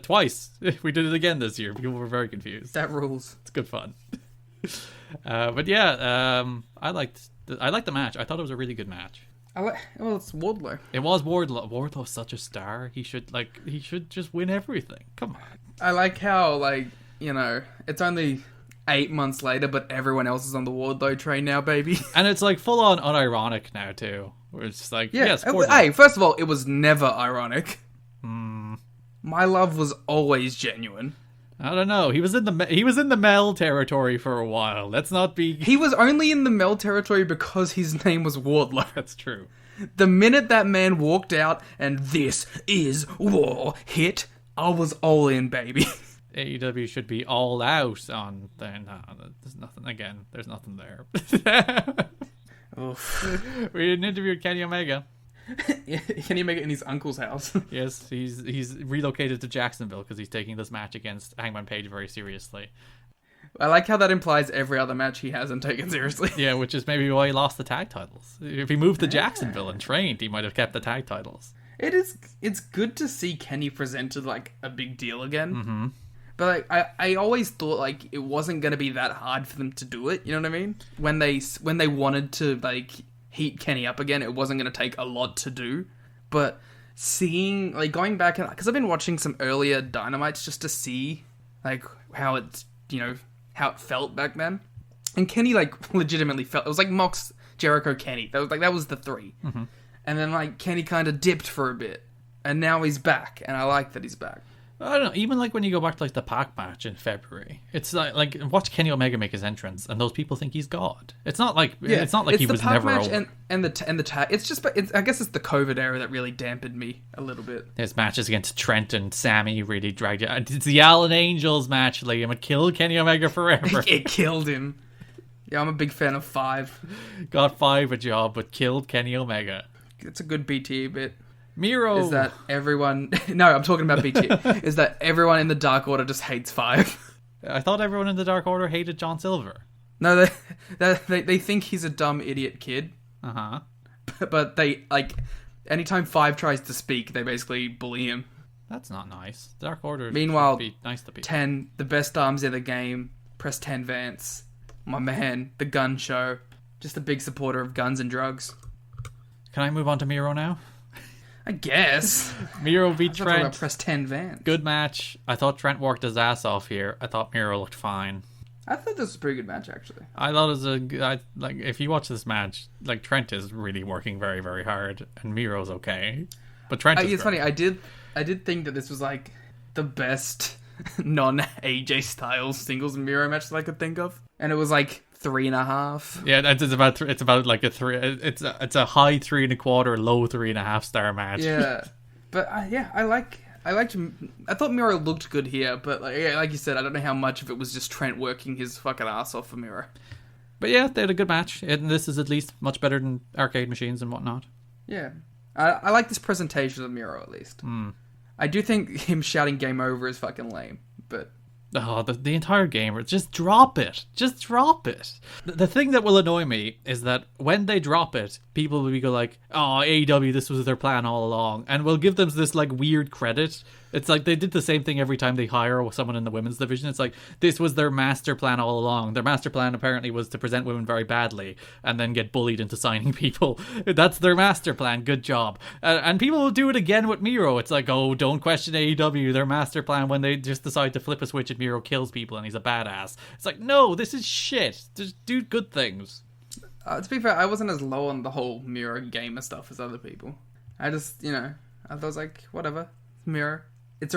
twice. We did it again this year. People were very confused. That rules. It's good fun. But yeah, I liked the match. I thought it was a really good match. It's Wardlow. It was Wardlow. Wardlow's such a star. He should just win everything. Come on. I like how, like, you know, it's only 8 months later, but everyone else is on the Wardlow train now, baby. And it's like full on unironic now too. Where it's just like, yes, hey, first of all, it was never ironic. My love was always genuine. I don't know. He was in the Mel territory for a while. Let's not be. He was only in the Mel territory because his name was Wardlow. That's true. The minute that man walked out and "This is war" hit, I was all in, baby. AEW should be all out on there. No, there's nothing. Again, there's nothing there. We did an interview with Kenny Omega. Kenny Omega in his uncle's house. Yes, he's relocated to Jacksonville because he's taking this match against Hangman Page very seriously. I like how that implies every other match he hasn't taken seriously. Yeah, which is maybe why he lost the tag titles. If he moved to Jacksonville and trained, he might have kept the tag titles. It's good to see Kenny presented like a big deal again. Mm-hmm. But like, I always thought like it wasn't gonna be that hard for them to do it. You know what I mean? When they wanted to like heat Kenny up again, it wasn't gonna take a lot to do. But seeing like going back and because I've been watching some earlier Dynamites just to see like how it's how it felt back then, and Kenny like legitimately felt it was like Mox, Jericho, Kenny. That was the three, and then like Kenny kind of dipped for a bit, and now he's back, and I like that he's back. I don't know. Even like when you go back to like the Pac match in February, it's like watch Kenny Omega make his entrance, and those people think he's God. It's not like it's not like he was never match over. and the tag. It's just, I guess it's the COVID era that really dampened me a little bit. His matches against Trent and Sammy really dragged it. It's the Allen Angels match, Liam. It killed Kenny Omega forever. It killed him. Yeah, I'm a big fan of 5. Got 5 a job, but killed Kenny Omega. It's a good BT bit. Miro is that everyone? No, I'm talking about BT. Is that everyone in the Dark Order just hates 5? I thought everyone in the Dark Order hated John Silver. No, they think he's a dumb idiot kid. But they like anytime 5 tries to speak, they basically bully him. That's not nice. Dark Order. Meanwhile, be nice to people. 10, the best arms in the game. Press 10 Vance, my man, the Gun Show. Just a big supporter of guns and drugs. Can I move on to Miro now? I guess. Miro beat Trent. About press 10 Vance. Good match. I thought Trent worked his ass off here. I thought Miro looked fine. I thought this was a pretty good match, actually. I thought it was like if you watch this match, like Trent is really working very, very hard, and Miro's okay, but Trent. It's funny. I did think that this was like the best non-AJ Styles singles Miro match that I could think of, and it was like 3.5. Yeah, it's about like a 3. It's a high 3.25, low 3.5 star match. Yeah, but I liked. I thought Miro looked good here, but like you said, I don't know how much of it was just Trent working his fucking ass off for Miro. But yeah, they had a good match, and this is at least much better than arcade machines and whatnot. Yeah, I like this presentation of Miro at least. I do think him shouting "Game Over" is fucking lame, but. Oh, the entire game, just drop it. Just drop it. The thing that will annoy me is that when they drop it, people will go like, oh, AEW, this was their plan all along. And we'll give them this like weird credit. It's like they did the same thing every time they hire someone in the women's division. It's like, this was their master plan all along. Their master plan apparently was to present women very badly and then get bullied into signing people. That's their master plan. Good job. And people will do it again with Miro. It's like, oh, don't question AEW, their master plan, when they just decide to flip a switch and Miro kills people and he's a badass. It's like, no, this is shit. Just do good things. To be fair, I wasn't as low on the whole Miro gamer stuff as other people. I just, I was like, whatever, Miro. It's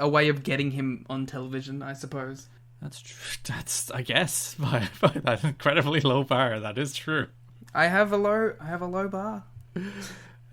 a way of getting him on television, I suppose. That's true. That's, I guess, by that incredibly low bar. That is true. I have a low bar.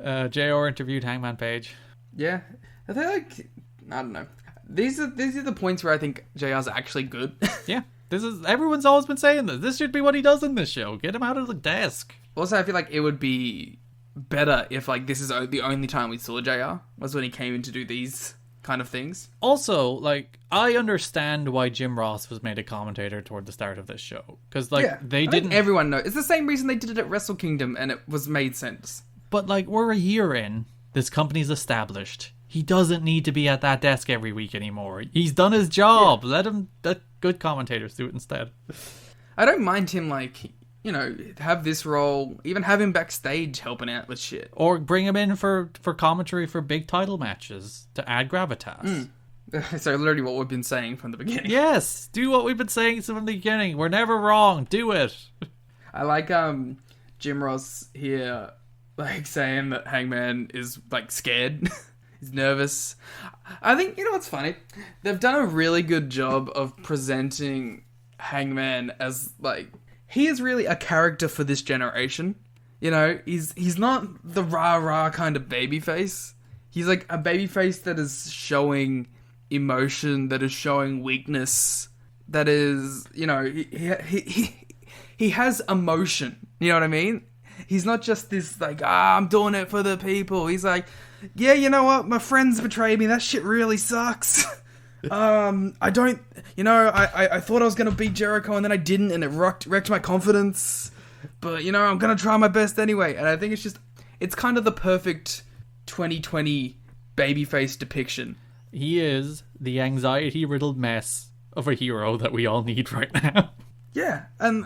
JR interviewed Hangman Page. Yeah, I think I don't know. These are the points where I think JR's actually good. Yeah, everyone's always been saying this. This should be what he does in this show. Get him out of the desk. Also, I feel like it would be better if like this is the only time we saw JR was when he came in to do these kind of things. Also, like, I understand why Jim Ross was made a commentator toward the start of this show, because they didn't. Everyone knows it's the same reason they did it at Wrestle Kingdom, and it was made sense. But like, we're a year in. This company's established. He doesn't need to be at that desk every week anymore. He's done his job. Yeah. Let good commentators do it instead. I don't mind him, like, have this role, even have him backstage helping out with shit. Or bring him in for commentary for big title matches to add gravitas. So literally what we've been saying from the beginning. Yes, do what we've been saying from the beginning. We're never wrong. Do it. I like Jim Ross here, like, saying that Hangman is, like, scared. He's nervous. I think, what's funny? They've done a really good job of presenting Hangman as, like, he is really a character for this generation. He's not the rah-rah kind of babyface. He's, like, a babyface that is showing emotion, that is showing weakness, that is, he has emotion. You know what I mean? He's not just this, like, I'm doing it for the people. He's like, yeah, you know what? My friends betrayed me. That shit really sucks. I don't, I thought I was going to beat Jericho and then I didn't, and it wrecked my confidence. But, I'm going to try my best anyway. And I think it's kind of the perfect 2020 babyface depiction. He is the anxiety-riddled mess of a hero that we all need right now. Yeah, and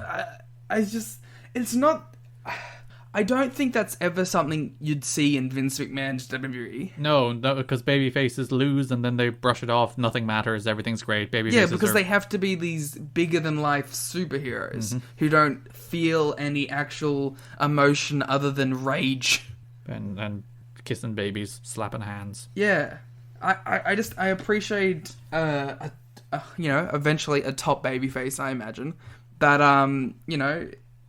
it's not... I don't think that's ever something you'd see in Vince McMahon's WWE. No, because babyfaces lose and then they brush it off. Nothing matters. Everything's great. Babyfaces because they have to be these bigger-than-life superheroes who don't feel any actual emotion other than rage. And kissing babies, slapping hands. Yeah. I appreciate, eventually a top babyface, I imagine, that,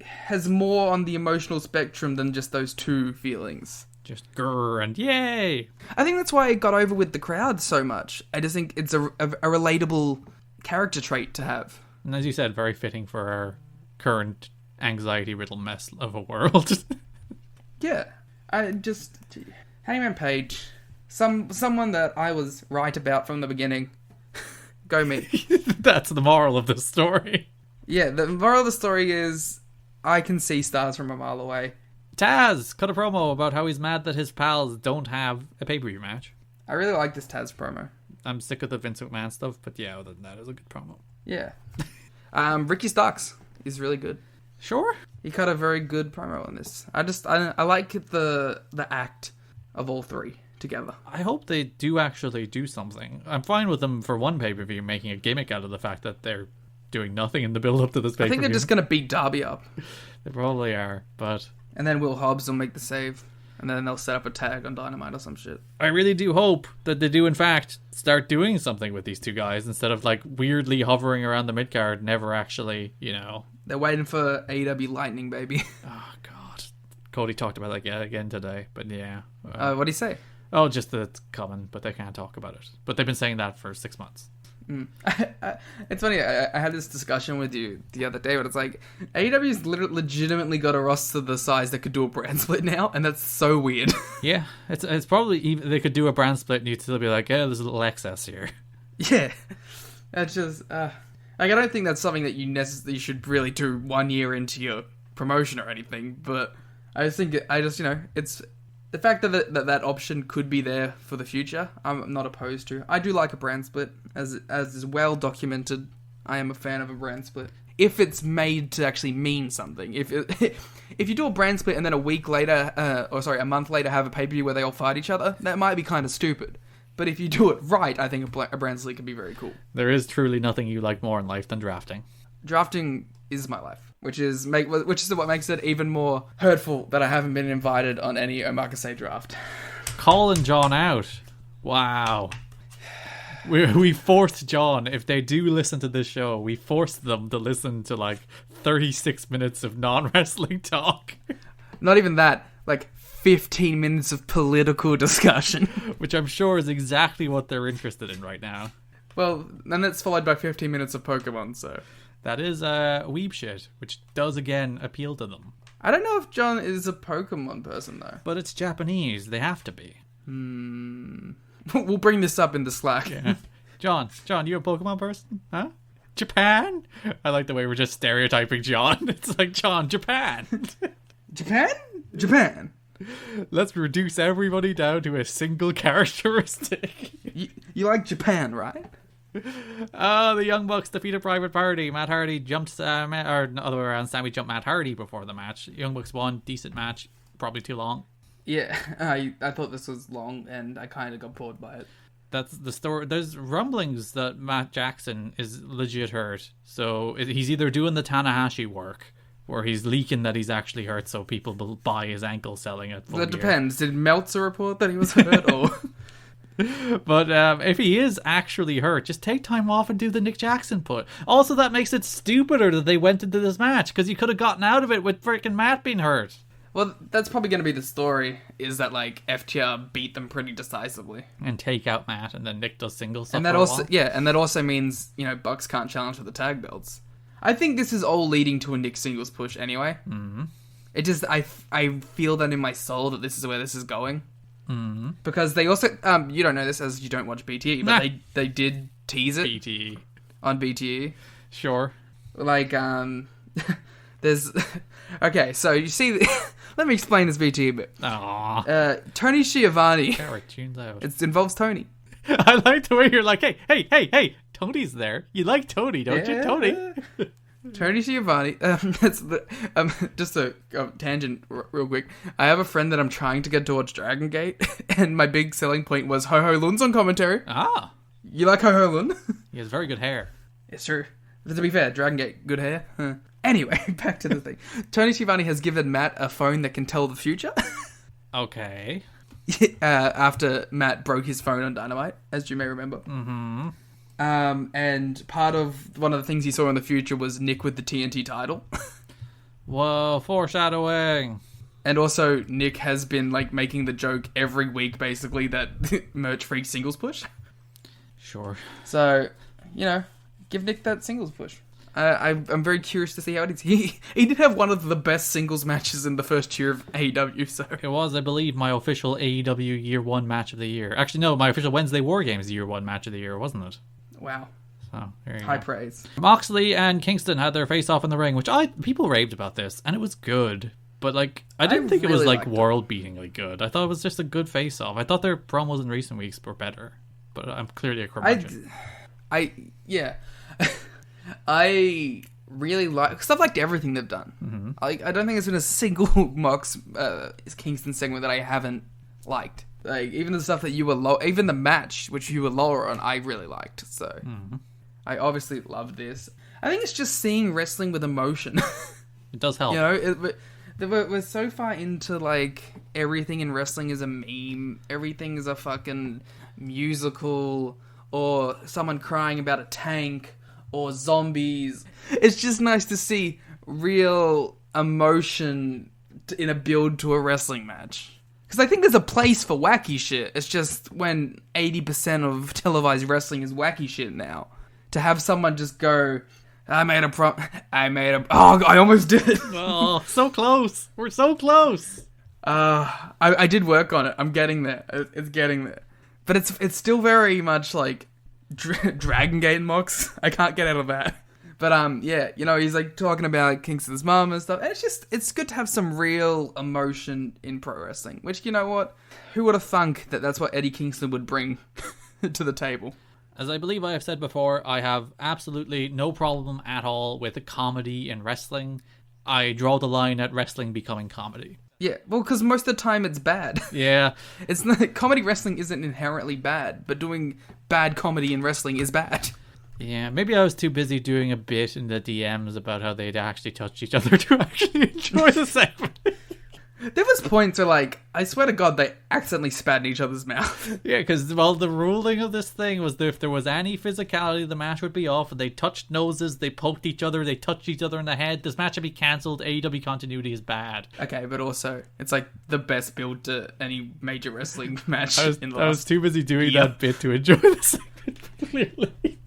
has more on the emotional spectrum than just those two feelings. Just grrr and yay! I think that's why it got over with the crowd so much. I just think it's a relatable character trait to have. And as you said, very fitting for our current anxiety-riddled mess of a world. Yeah. Hangman Page, someone that I was right about from the beginning. Go me. That's the moral of the story. Yeah, the moral of the story is I can see stars from a mile away. Taz cut a promo about how he's mad that his pals don't have a pay-per-view match. I really like this Taz promo. I'm sick of the Vince McMahon stuff, but yeah, other than that, it was a good promo. Yeah. Ricky Starks is really good. Sure. He cut a very good promo on this. I like the act of all three together. I hope they do actually do something. I'm fine with them for one pay-per-view making a gimmick out of the fact that they're doing nothing in the build-up to this pay-per-view. I think they're just going to beat Darby up. They probably are, but... And then Will Hobbs will make the save. And then they'll set up a tag on Dynamite or some shit. I really do hope that they do, in fact, start doing something with these two guys instead of, weirdly hovering around the mid-card, never actually, They're waiting for AEW Lightning, baby. Oh, God. Cody talked about that again today, but yeah. What'd he say? Oh, just that it's coming, but they can't talk about it. But they've been saying that for 6 months. It's funny, I had this discussion with you the other day, but it's like, AEW's legitimately got a roster the size that could do a brand split now, and that's so weird. Yeah, it's probably even they could do a brand split and you'd still be like, yeah, there's a little excess here. Yeah. That's just, I don't think that's something that you should really do 1 year into your promotion or anything, but I just think, it's... The fact that option could be there for the future, I'm not opposed to. I do like a brand split, as is well documented. I am a fan of a brand split. If it's made to actually mean something. If you do a brand split and then a month later have a pay-per-view where they all fight each other, that might be kind of stupid. But if you do it right, I think a brand split can be very cool. There is truly nothing you like more in life than drafting. Drafting is my life. Which is what makes it even more hurtful that I haven't been invited on any Omakase draft. Calling John out. Wow. We forced John, if they do listen to this show, we forced them to listen to 36 minutes of non-wrestling talk. Not even that, 15 minutes of political discussion. Which I'm sure is exactly what they're interested in right now. Well, then it's followed by 15 minutes of Pokemon, so... That is weeb shit, which does again appeal to them. I don't know if John is a Pokemon person, though. But it's Japanese, they have to be. We'll bring this up in the Slack. Yeah. John, you a Pokemon person? Huh? Japan? I like the way we're just stereotyping John. It's like, John, Japan. Japan? Let's reduce everybody down to a single characteristic. You like Japan, right? The Young Bucks defeated Private Party. Matt Hardy jumped, or the other way around, Sammy jumped Matt Hardy before the match. Young Bucks won, decent match, probably too long. Yeah, I thought this was long, and I kind of got bored by it. That's the story. There's rumblings that Matt Jackson is legit hurt, so he's either doing the Tanahashi work, or he's leaking that he's actually hurt, so people will buy his ankle selling it. That depends. Did Meltzer report that he was hurt, or... But if he is actually hurt, just take time off and do the Nick Jackson put. Also, that makes it stupider that they went into this match, because you could have gotten out of it with freaking Matt being hurt. Well, that's probably going to be the story, is that, FTR beat them pretty decisively. And take out Matt, and then Nick does singles stuff. And that also means, Bucks can't challenge for the tag belts. I think this is all leading to a Nick singles push anyway. Mm-hmm. It just, I feel that in my soul that this is where this is going. Mm-hmm. Because they also, you don't know this as you don't watch BTE, but they did tease it. BTE. On BTE. Sure. There's, okay, so you see, let me explain this BTE a bit. Aww. Tony Schiavone. Carrot tunes out. It involves Tony. I like the way you're like, hey, Tony's there. You like Tony, don't you, Tony? Tony Schiavone. Just a tangent real quick. I have a friend that I'm trying to get to watch Dragon Gate, and my big selling point was Ho Ho Lun's on commentary. Ah. You like Ho Ho Lun? He has very good hair. It's true. But to be fair, Dragon Gate, good hair. Huh. Anyway, back to the thing. Tony Schiavone has given Matt a phone that can tell the future. Okay. After Matt broke his phone on Dynamite, as you may remember. Mm-hmm. And part of one of the things he saw in the future was Nick with the TNT title. Whoa, foreshadowing. And also, Nick has been like making the joke every week, basically, that Merch Freak singles push. Sure. So, give Nick that singles push. I'm very curious to see how it is. He did have one of the best singles matches in the first year of AEW, so... It was, I believe, my official AEW Year 1 match of the year. Actually, no, my official Wednesday War Games Year 1 match of the year, wasn't it? Wow. So, there you High go. praise. Moxley and Kingston had their face-off in the ring, which people raved about this, and it was good. But, I didn't think it was, really world-beatingly good. I thought it was just a good face-off. I thought their promos in recent weeks were better. But I'm clearly a curmudgeon. Yeah. I really like... Because I've liked everything they've done. Mm-hmm. I don't think there's been a single Mox Kingston segment that I haven't liked. Even the stuff that you were low... Even the match, which you were lower on, I really liked. So, I obviously love this. I think it's just seeing wrestling with emotion. It does help. We're so far into, everything in wrestling is a meme. Everything is a fucking musical, or someone crying about a tank, or zombies. It's just nice to see real emotion in a build to a wrestling match. Because I think there's a place for wacky shit. It's just when 80% of televised wrestling is wacky shit now. To have someone just go, I almost did it. Oh, so close. We're so close. I did work on it. I'm getting there. It's getting there. But it's still very much like Dragon Gate Mox. I can't get out of that. But he's talking about Kingston's mom and stuff. And it's good to have some real emotion in pro wrestling. Which, you know what? Who would have thunk that that's what Eddie Kingston would bring to the table? As I believe I have said before, I have absolutely no problem at all with a comedy in wrestling. I draw the line at wrestling becoming comedy. Yeah, well, because most of the time it's bad. Yeah. It's not, comedy wrestling isn't inherently bad, but doing bad comedy in wrestling is bad. Yeah, maybe I was too busy doing a bit in the DMs about how they'd actually touched each other to actually enjoy the segment. There was points where, I swear to God, they accidentally spat in each other's mouth. Yeah, because, the ruling of this thing was that if there was any physicality, the match would be off. They touched noses, they poked each other, they touched each other in the head. This match would be cancelled. AEW continuity is bad. Okay, but also, it's, the best build to any major wrestling match I was too busy doing year. that bit to enjoy the segment, clearly.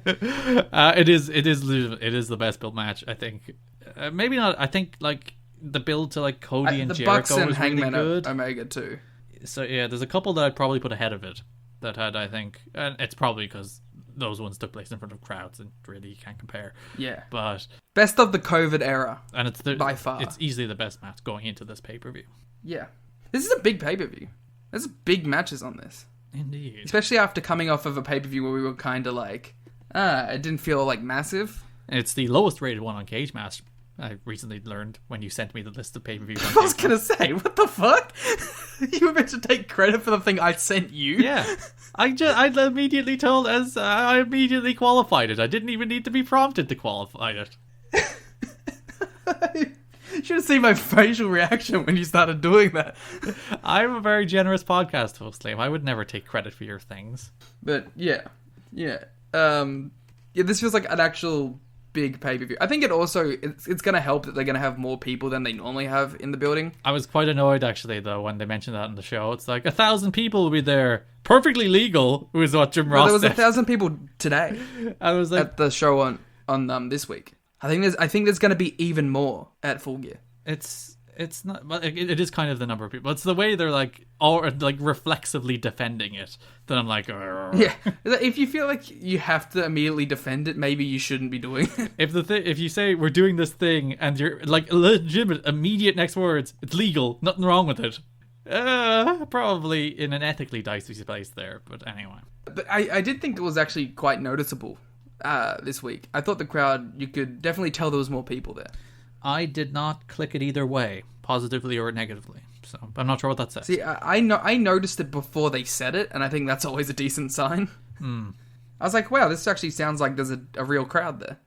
It is the best build match, I think. Maybe not. I think the build to Cody and the Jericho Bucks and was really Hangman good. Omega too. So yeah, there's a couple that I'd probably put ahead of it. That had, I think, and it's probably because those ones took place in front of crowds and really you can't compare. Yeah, but best of the COVID era, and it's by far. It's easily the best match going into this pay-per-view. Yeah, this is a big pay-per-view. There's big matches on this. Indeed, especially after coming off of a pay-per-view where we were kind of it didn't feel massive. It's the lowest rated one on Cage Match. I recently learned when you sent me the list of pay-per-views. I was gonna say, what the fuck? You were meant to take credit for the thing I sent you? Yeah. I immediately told as I immediately qualified it. I didn't even need to be prompted to qualify it. You should have seen my facial reaction when you started doing that. I'm a very generous podcast host, Liam. I would never take credit for your things. But yeah. This feels like an actual big pay-per-view. I think it's going to help that they're going to have more people than they normally have in the building. I was quite annoyed, actually, though, when they mentioned that in the show. It's 1,000 people will be there. Perfectly legal, was what Jim Ross said. There was 1,000 people today. I was at the show on this week. I think there's going to be even more at Full Gear. It's not, but it is kind of the number of people. It's the way they're reflexively defending it that I'm like, argh. Yeah. If you feel like you have to immediately defend it, maybe you shouldn't be doing it. If you say we're doing this thing and you're legitimate immediate next words, it's legal, nothing wrong with it. Probably in an ethically dicey place there, but anyway. But I did think it was actually quite noticeable this week. I thought the crowd, you could definitely tell there was more people there. I did not click it either way, positively or negatively. So I'm not sure what that says. See, I noticed it before they said it, and I think that's always a decent sign. I was like, wow, this actually sounds like there's a real crowd there.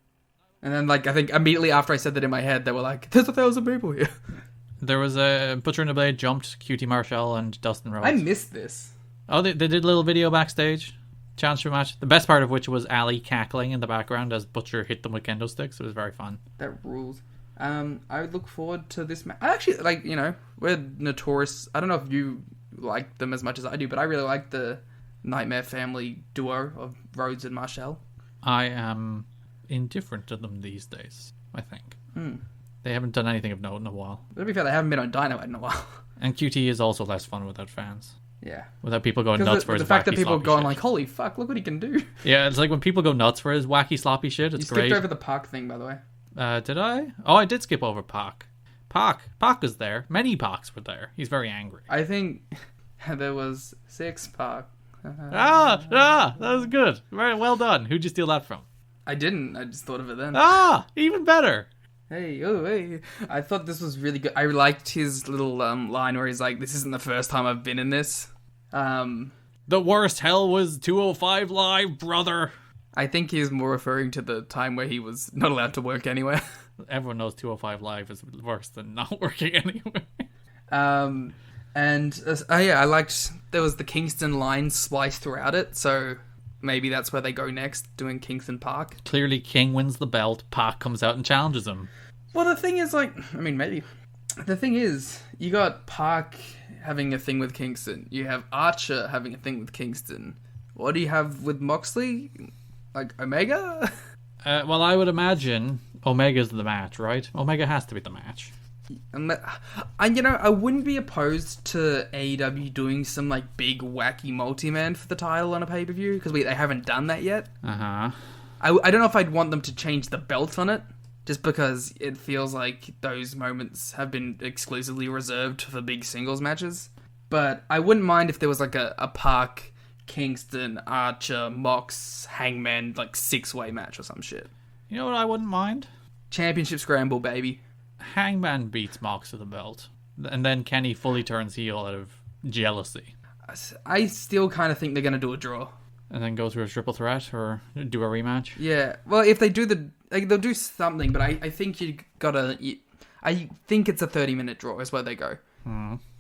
And then, like, I think immediately after I said that in my head, they were like, there's 1,000 people here. There was a Butcher and the Blade jumped QT Marshall and Dustin Rhodes. I missed this. Oh, they did a little video backstage. Challenge for a match. The best part of which was Ali cackling in the background as Butcher hit them with kendo sticks. It was very fun. That rules. I would look forward to this match. I actually, like, you know, we're notorious. I don't know if you like them as much as I do, but I really like the Nightmare Family duo of Rhodes and Marshall. I am indifferent to them these days, I think. They haven't done anything of note in a while. To be fair, they haven't been on Dynamite in a while. And QT is also less fun without fans. Yeah. Without people going nuts for his the fact wacky that people are sloppy going shit. like, holy fuck, look what he can do. Yeah, it's like when people go nuts for his wacky sloppy shit, it's You great. skipped over the Park thing, by the way. Did I? Oh, I did skip over Pac. Pac was there. Many Pacs were there. He's very angry. I think there was 6 Park. That was good. Very well done. Who'd you steal that from? I didn't. I just thought of it then. Even better. Hey. I thought this was really good. I liked his little line where he's like, this isn't the first time I've been in this. The worst hell was 205 Live, brother. I think he's more referring to the time where he was not allowed to work anywhere. Everyone knows 205 Live is worse than not working anywhere. I liked there was the Kingston line spliced throughout it, so maybe that's where they go next, doing Kingston Park. Clearly, King wins the belt. Pac comes out and challenges him. Well, the thing is, like, I mean, maybe. The thing is, you got Park having a thing with Kingston. You have Archer having a thing with Kingston. What do you have with Moxley? Like, Omega? Well, I would imagine Omega's the match, right? Omega has to be the match. And you know, I wouldn't be opposed to AEW doing some, like, big, wacky multi-man for the title on a pay-per-view, because they haven't done that yet. Uh-huh. I don't know if I'd want them to change the belt on it, just because it feels like those moments have been exclusively reserved for big singles matches. But I wouldn't mind if there was, like, a Park, Kingston, Archer, Mox, Hangman, like, 6-way match or some shit. You know what I wouldn't mind? Championship scramble, baby. Hangman beats Mox to the belt. And then Kenny fully turns heel out of jealousy. I still kind of think they're going to do a draw. And then go through a triple threat or do a rematch? Yeah. Well, if they do they'll do something, but I think I think it's a 30-minute draw is where they go.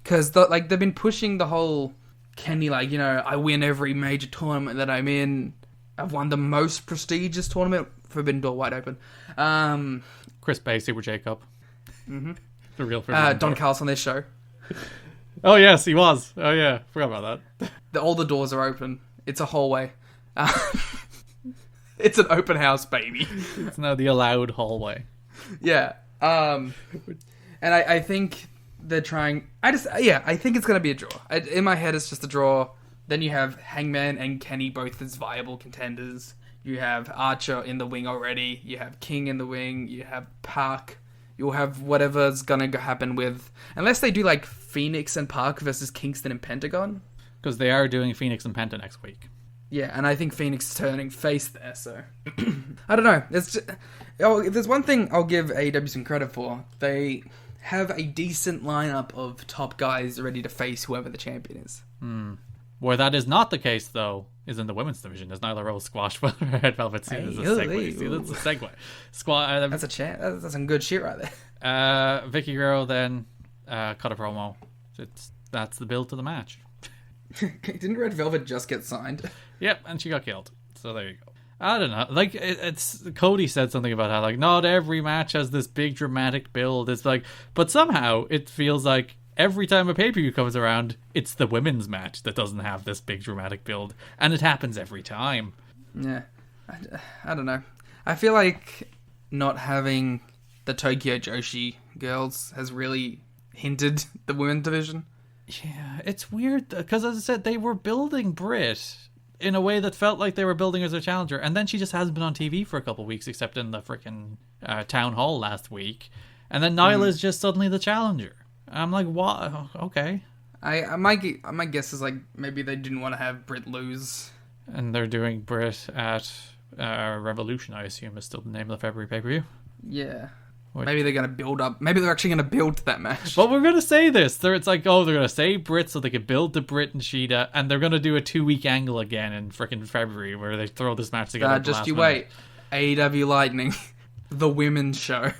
Because, they've been pushing the whole Kenny, like, you know, I win every major tournament that I'm in. I've won the most prestigious tournament. Forbidden Door wide open. Chris Bay, Super Jacob. Mm-hmm. The real Forbidden Don Door. Callis on this show. Oh, yes, he was. Oh, yeah. Forgot about that. All the doors are open. It's a hallway. It's an open house, baby. It's now the allowed hallway. Yeah. And I think they're trying... I think it's going to be a draw. In my head, it's just a draw. Then you have Hangman and Kenny both as viable contenders. You have Archer in the wing already. You have King in the wing. You have Park. You'll have whatever's going to happen with... Unless they do, like, Phoenix and Park versus Kingston and Pentagon. Because they are doing Phoenix and Penta next week. Yeah, and I think Phoenix is turning face there, so... I don't know. If there's one thing I'll give AEW some credit for, they have a decent lineup of top guys ready to face whoever the champion is. Where that is not the case, though, is in the women's division. There's Nyla Rose squashed by Red Velvet Scene. That's a segue. See, that's a segue. That's a chance. That's some good shit right there. Vicky Guerrero then cut a promo. That's the build to the match. Didn't Red Velvet just get signed? Yep, and she got killed. So there you go. I don't know. Like, it's Cody said something about how, like, not every match has this big dramatic build. It's like, but somehow it feels like every time a pay-per-view comes around, it's the women's match that doesn't have this big dramatic build. And it happens every time. Yeah. I don't know. I feel like not having the Tokyo Joshi girls has really hindered the women's division. Yeah, it's weird, because as I said, they were building Britt in a way that felt like they were building her as a challenger, and then she just hasn't been on TV for a couple of weeks, except in the freaking town hall last week. And then Nyla's just suddenly the challenger. I'm like, what? Okay. My guess is like maybe they didn't want to have Britt lose. And they're doing Britt at Revolution, I assume, is still the name of the February pay-per-view. Yeah. Maybe they're going to build up. Maybe they're actually going to build to that match. But we're going to say this. It's like, they're going to save Britt so they can build to Britt and Sheeta, and they're going to do a 2-week angle again in freaking February where they throw this match together. Just you wait. AEW Lightning, the women's show.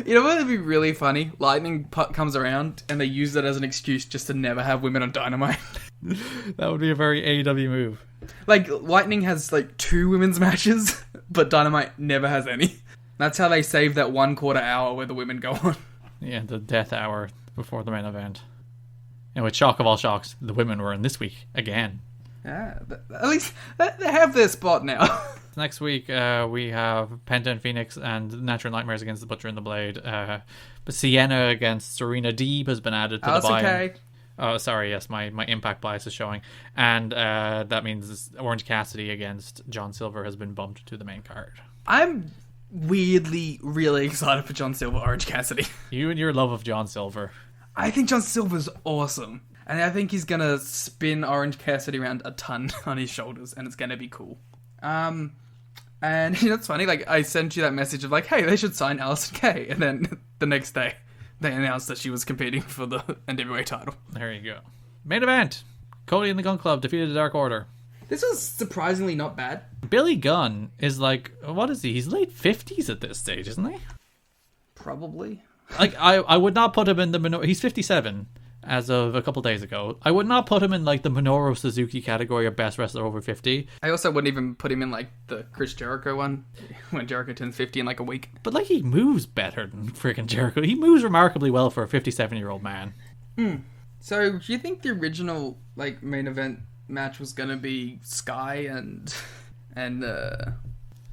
You know what would be really funny? Lightning comes around and they use it as an excuse just to never have women on Dynamite. That would be a very AEW move. Like, Lightning has like 2 women's matches, but Dynamite never has any. That's how they save that 1/4 hour where the women go on. Yeah, the death hour before the main event. And with shock of all shocks, the women were in this week again. Yeah, at least they have their spot now. Next week, we have Penta and Phoenix and Natural Nightmares against the Butcher and the Blade. But Sienna against Serena Deeb has been added to the buy-in. Okay. Oh, sorry, yes, my impact bias is showing. And that means Orange Cassidy against John Silver has been bumped to the main card. I'm weirdly really excited for John Silver, Orange Cassidy. You and your love of John Silver. I think John Silver's awesome. And I think he's going to spin Orange Cassidy around a ton on his shoulders, and it's going to be cool. And you know, it's funny, like, I sent you that message of like, hey, they should sign Alison Kay. And then the next day, they announced that she was competing for the NWA title. There you go. Main event. Cody and the Gun Club defeated the Dark Order. This was surprisingly not bad. Billy Gunn is like, what is he? He's late 50s at this stage, isn't he? Probably. Like, I would not put him in the he's 57 as of a couple days ago. I would not put him in like the Minoru Suzuki category of best wrestler over 50. I also wouldn't even put him in like the Chris Jericho one when Jericho turns 50 in like a week. But like, he moves better than freaking Jericho. He moves remarkably well for a 57-year-old man. So do you think the original like main event match was gonna be Sky and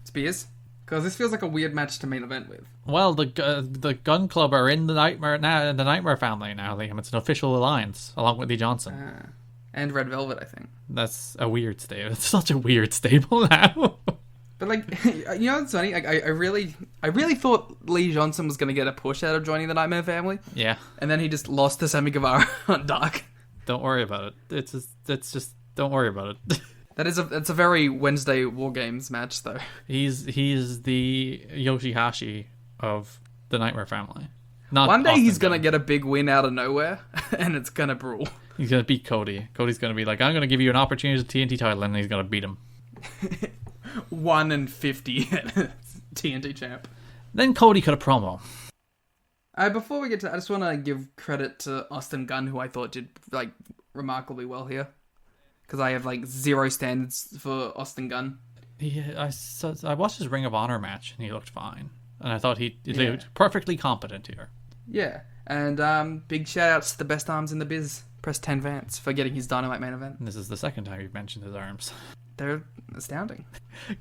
Spears? Because this feels like a weird match to main event with. Well, the Gun Club are in the Nightmare now, in the Nightmare family now, Liam. It's an official alliance along with Lee Johnson and Red Velvet, I think. That's a weird stable. It's such a weird stable now. But like, you know what's funny? Like, I really thought Lee Johnson was gonna get a push out of joining the Nightmare family. Yeah. And then he just lost to Sammy Guevara on Dark. Don't worry about it. It's just don't worry about it. That's a very Wednesday War Games match, though. He's the Yoshihashi of the Nightmare family. One day he's going to get a big win out of nowhere, and it's going to brawl. He's going to beat Cody. Cody's going to be like, I'm going to give you an opportunity to TNT title, and he's going to beat him. 1-50 TNT champ. Then Cody cut a promo. Before we get to that, I just want to give credit to Austin Gunn, who I thought did like remarkably well here. Because I have like 0 standards for Austin Gunn. I watched his Ring of Honor match and he looked fine. And I thought he looked perfectly competent here. Yeah. And big shout outs to the best arms in the biz, Preston Vance, for getting his Dynamite main event. And this is the second time you've mentioned his arms. They're astounding.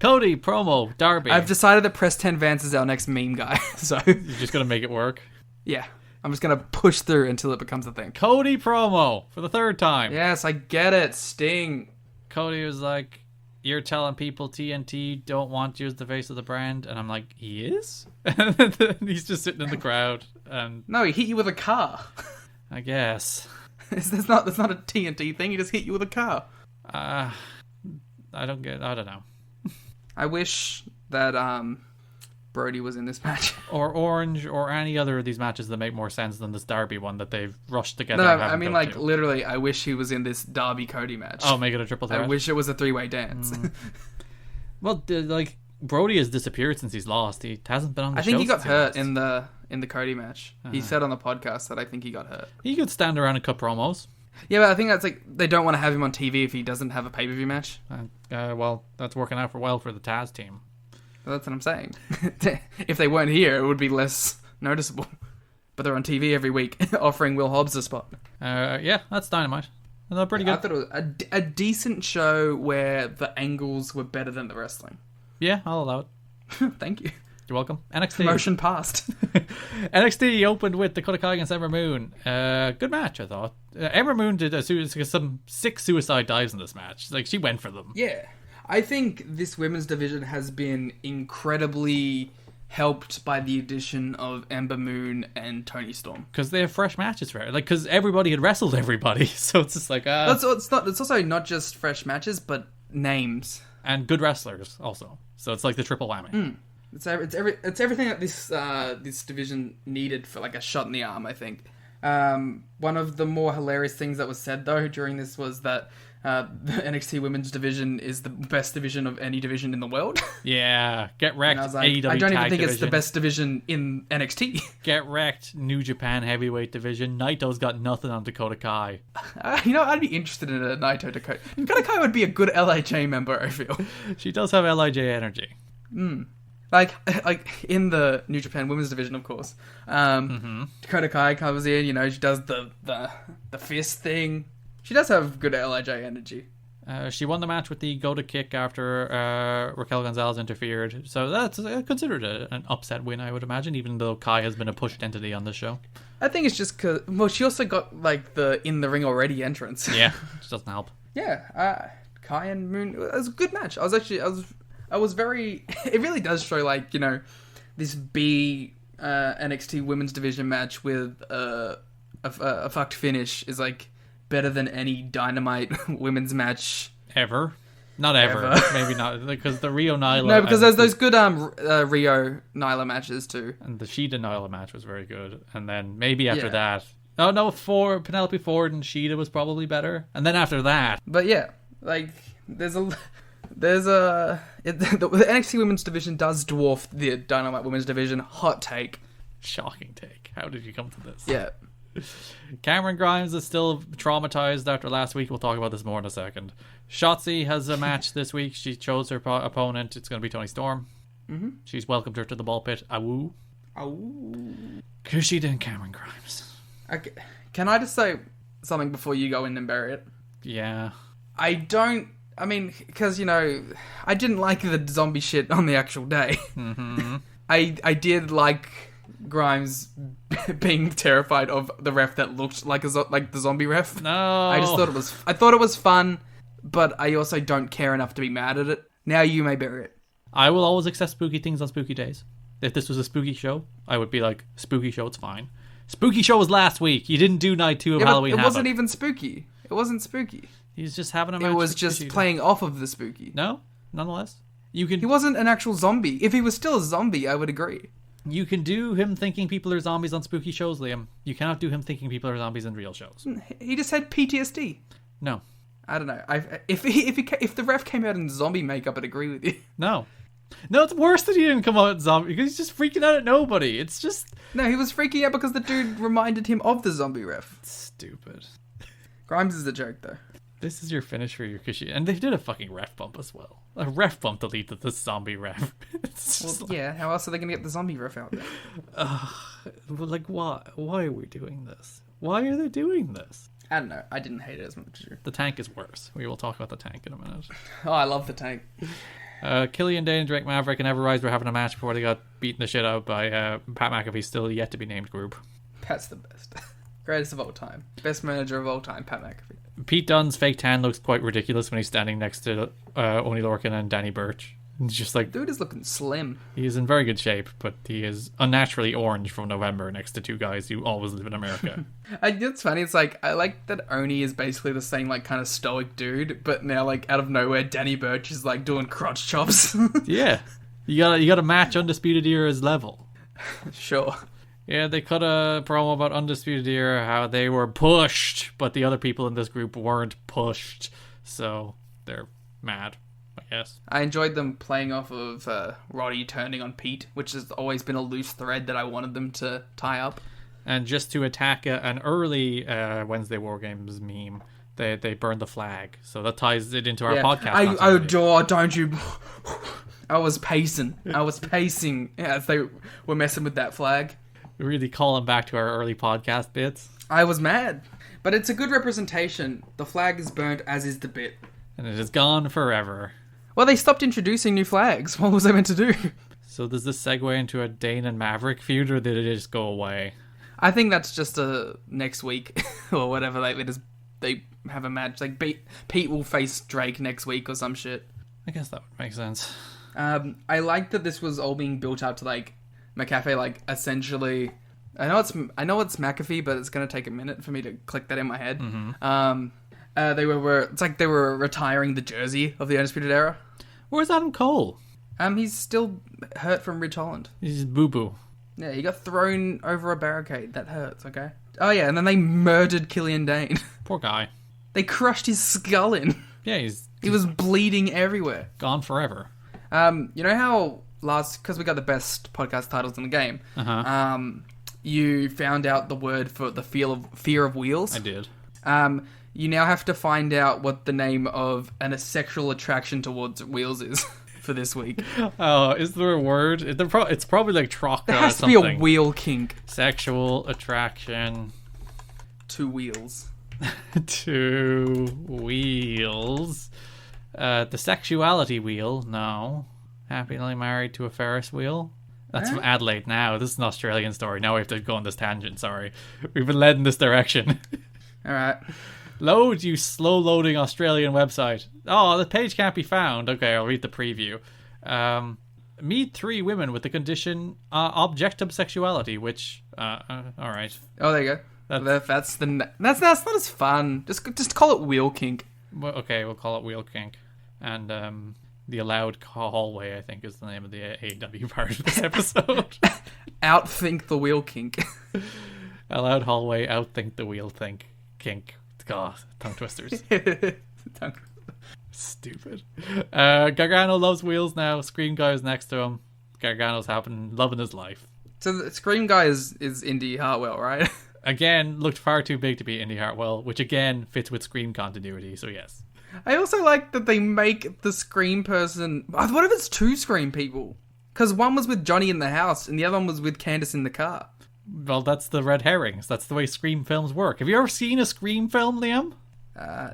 Cody, promo, Darby. I've decided that Preston Vance is our next meme guy. So you're just going to make it work? Yeah. I'm just going to push through until it becomes a thing. Cody promo for the 3rd time. Yes, I get it. Sting. Cody was like, you're telling people TNT don't want you as the face of the brand. And I'm like, he is? And he's just sitting in the crowd. And no, he hit you with a car. I guess. That's not a TNT thing. He just hit you with a car. I don't know. I wish that Brody was in this match. Or Orange, or any other of these matches that make more sense than this Darby one that they've rushed together. No, I mean, like, literally, I wish he was in this Darby-Cody match. Oh, make it a triple threat? I wish it was a 3-way dance. Well, like, Brody has disappeared since he's lost. He hasn't been on the show. I think he got hurt in the Cody match. He said on the podcast that I think he got hurt. He could stand around and cut promos. Yeah, but I think that's like, they don't want to have him on TV if he doesn't have a pay-per-view match. Well, that's working out well for the Taz team. Well, that's what I'm saying. If they weren't here, it would be less noticeable. But they're on TV every week, offering Will Hobbs a spot. Yeah, that's Dynamite. They're pretty good. I thought it was a decent show where the angles were better than the wrestling. Yeah, I'll allow it. Thank you. You're welcome. NXT. Promotion passed. NXT opened with Dakota Kai against Ember Moon. Good match, I thought. Ember Moon did some 6 suicide dives in this match. Like, she went for them. Yeah. I think this women's division has been incredibly helped by the addition of Ember Moon and Toni Storm. Because they have fresh matches for it. Like, because everybody had wrestled everybody. So it's just like, It's also not just fresh matches, but names. And good wrestlers, also. So it's like the triple whammy. It's everything that this division needed for like a shot in the arm, I think. One of the more hilarious things that was said though during this was that the NXT Women's division is the best division of any division in the world. Yeah, get wrecked. And I was like, AEW I don't even tag think division. it's the best division in NXT. Get wrecked. New Japan heavyweight division. Naito's got nothing on Dakota Kai. I'd be interested in a Naito Dakota. Dakota Kai would be a good LIJ member, I feel. She does have LIJ energy. Like in the New Japan Women's division, of course. Dakota Kai comes in, she does the fist thing. She does have good LIJ energy. She won the match with the go-to kick after Raquel Gonzalez interfered. So that's considered an upset win, I would imagine, even though Kai has been a pushed entity on this show. I think it's just because... Well, she also got, like, the in-the-ring already entrance. Yeah, which doesn't help. Yeah, Kai and Moon... It was a good match. I was very... It really does show, like, this B NXT Women's Division match with a fucked finish is, like, better than any Dynamite women's match ever. Not ever. Maybe not, because the Rio Nyla. No, because there's those good Rio Nyla matches too. And the Shida Nyla match was very good, and then maybe after that. Oh no, Penelope Ford and Shida was probably better, and then after that. But yeah, like the NXT Women's Division does dwarf the Dynamite Women's Division. Hot take. Shocking take. How did you come to this? Yeah. Cameron Grimes is still traumatized after last week. We'll talk about this more in a second. Shotzi has a match this week. She chose her opponent. It's going to be Toni Storm. She's welcomed her to the ball pit. Awoo. Kushida and Cameron Grimes. Okay. Can I just say something before you go in and bury it? Yeah. Because, I didn't like the zombie shit on the actual day. I did like Grimes being terrified of the ref that looked like the zombie ref. No. I thought it was fun, but I also don't care enough to be mad at it. Now you may bury it. I will always accept spooky things on spooky days. If this was a spooky show, I would be like, spooky show, it's fine. Spooky show was last week. You didn't do night 2 of Halloween Havoc. It wasn't even spooky. It wasn't spooky. He's just having a match. It was just playing off of the spooky. No, nonetheless. He wasn't an actual zombie. If he was still a zombie, I would agree. You can do him thinking people are zombies on spooky shows, Liam. You cannot do him thinking people are zombies in real shows. He just had PTSD. No. I don't know. If the ref came out in zombie makeup, I'd agree with you. No, it's worse that he didn't come out in zombie because he's just freaking out at nobody. It's just... No, he was freaking out because the dude reminded him of the zombie ref. Stupid. Grimes is a joke, though. This is your finish for your Kushi. And they did a fucking ref bump as well. A ref bump deleted the zombie ref. Yeah, how else are they going to get the zombie ref out there? Like, why? Why are we doing this? Why are they doing this? I don't know. I didn't hate it as much as you. The tank is worse. We will talk about the tank in a minute. Oh, I love the tank. Killian Dane, Drake Maverick, and Everrise were having a match before they got beaten the shit out by Pat McAfee's still yet to be named group. Pat's the best. Greatest of all time. Best manager of all time, Pat McAfee. Pete Dunne's fake tan looks quite ridiculous when he's standing next to Oney Lorcan and Danny Burch. It's just like... Dude is looking slim. He is in very good shape, but he is unnaturally orange from November next to two guys who always live in America. It's funny, it's like, I like that Oni is basically the same, like, kind of stoic dude, but now, like, out of nowhere, Danny Burch is, like, doing crotch chops. Yeah. You gotta match Undisputed Era's level. Sure. Yeah, they cut a promo about Undisputed Era, how they were pushed, but the other people in this group weren't pushed, so they're mad, I guess. I enjoyed them playing off of Roddy turning on Pete, which has always been a loose thread that I wanted them to tie up. And just to attack an early Wednesday War Games meme, they burned the flag, so that ties it into our podcast. Don't you... I was pacing as they were messing with that flag. Really calling back to our early podcast bits. I was mad. But it's a good representation. The flag is burnt, as is the bit. And it is gone forever. Well, they stopped introducing new flags. What was I meant to do? So does this segue into a Dane and Maverick feud, or did it just go away? I think that's just next week, or whatever. They have a match. Like, Pete will face Drake next week or some shit. I guess that would make sense. I like that this was all being built up to, like, McAfee, like, essentially... I know it's McAfee, but it's going to take a minute for me to click that in my head. It's like they were retiring the jersey of the Undisputed Era. Where's Adam Cole? He's still hurt from Ridge Holland. He's boo-boo. Yeah, he got thrown over a barricade. That hurts, okay? Oh, yeah, and then they murdered Killian Dane. Poor guy. They crushed his skull in. Yeah, he was bleeding everywhere. Gone forever. You know how because we got the best podcast titles in the game, you found out the word for the fear of wheels? I did. You now have to find out what the name of a sexual attraction towards wheels is for this week. Oh, is there a word? It's probably like troca. There has or to be something. a wheel kink. Sexual attraction to wheels. to wheels. The sexuality wheel. No. Happily married to a Ferris wheel. That's from Adelaide now. This is an Australian story. Now we have to go on this tangent, sorry. We've been led in this direction. Alright. Load, you slow-loading Australian website. Oh, the page can't be found. Okay, I'll read the preview. Meet 3 women with the condition objective sexuality, which... alright. Oh, there you go. That's not as fun. Just call it wheel kink. Well, okay, we'll call it wheel kink. And the allowed hallway, I think, is the name of the AEW part of this episode. Outthink the wheel kink. Allowed hallway, outthink the wheel kink. God, tongue twisters. Stupid. Gargano loves wheels now. Scream Guy is next to him. Gargano's loving his life. So the Scream Guy is Indy Hartwell, right? Again, looked far too big to be Indy Hartwell, which again fits with Scream continuity, so yes. I also like that they make the Scream person... What if it's 2 Scream people? Because one was with Johnny in the house and the other one was with Candace in the car. Well, that's the red herrings. That's the way Scream films work. Have you ever seen a Scream film, Liam?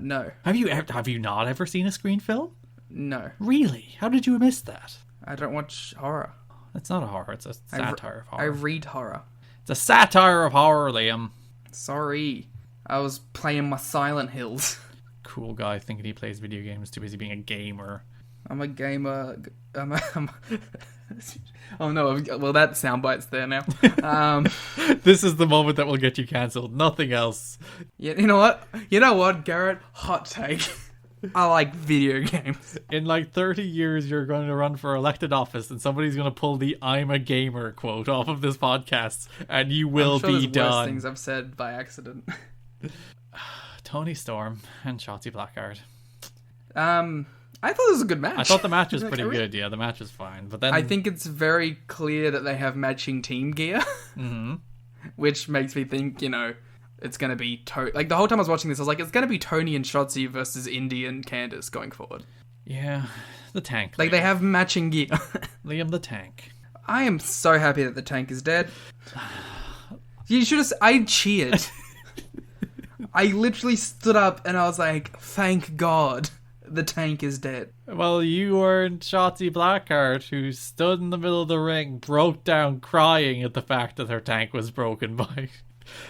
No. Have you not ever seen a Scream film? No. Really? How did you miss that? I don't watch horror. It's not a horror. It's a satire of horror. I read horror. It's a satire of horror, Liam. Sorry. I was playing my Silent Hills. Cool guy thinking he plays video games, too busy being a gamer. I'm a gamer. Oh no, well that soundbite's there now. This is the moment that will get you cancelled. Nothing else. Yeah, you know what, Garrett? Hot take. I like video games. In like 30 years, you're going to run for elected office and somebody's going to pull the "I'm a gamer" quote off of this podcast and you will be done. Worse things I've said by accident. Tony Storm and Shotzi Blackheart. I thought it was a good match. I thought the match was pretty good. Yeah, the match was fine. But then I think it's very clear that they have matching team gear, which makes me think, it's going to be... Like, the whole time I was watching this, I was like, it's going to be Tony and Shotzi versus Indy and Candace going forward. Yeah, the tank. Like, they have matching gear. Liam the Tank. I am so happy that the tank is dead. You should have... I cheered. I literally stood up and I was like, thank God the tank is dead. Well, you weren't Shotzi Blackheart, who stood in the middle of the ring, broke down crying at the fact that her tank was broken by...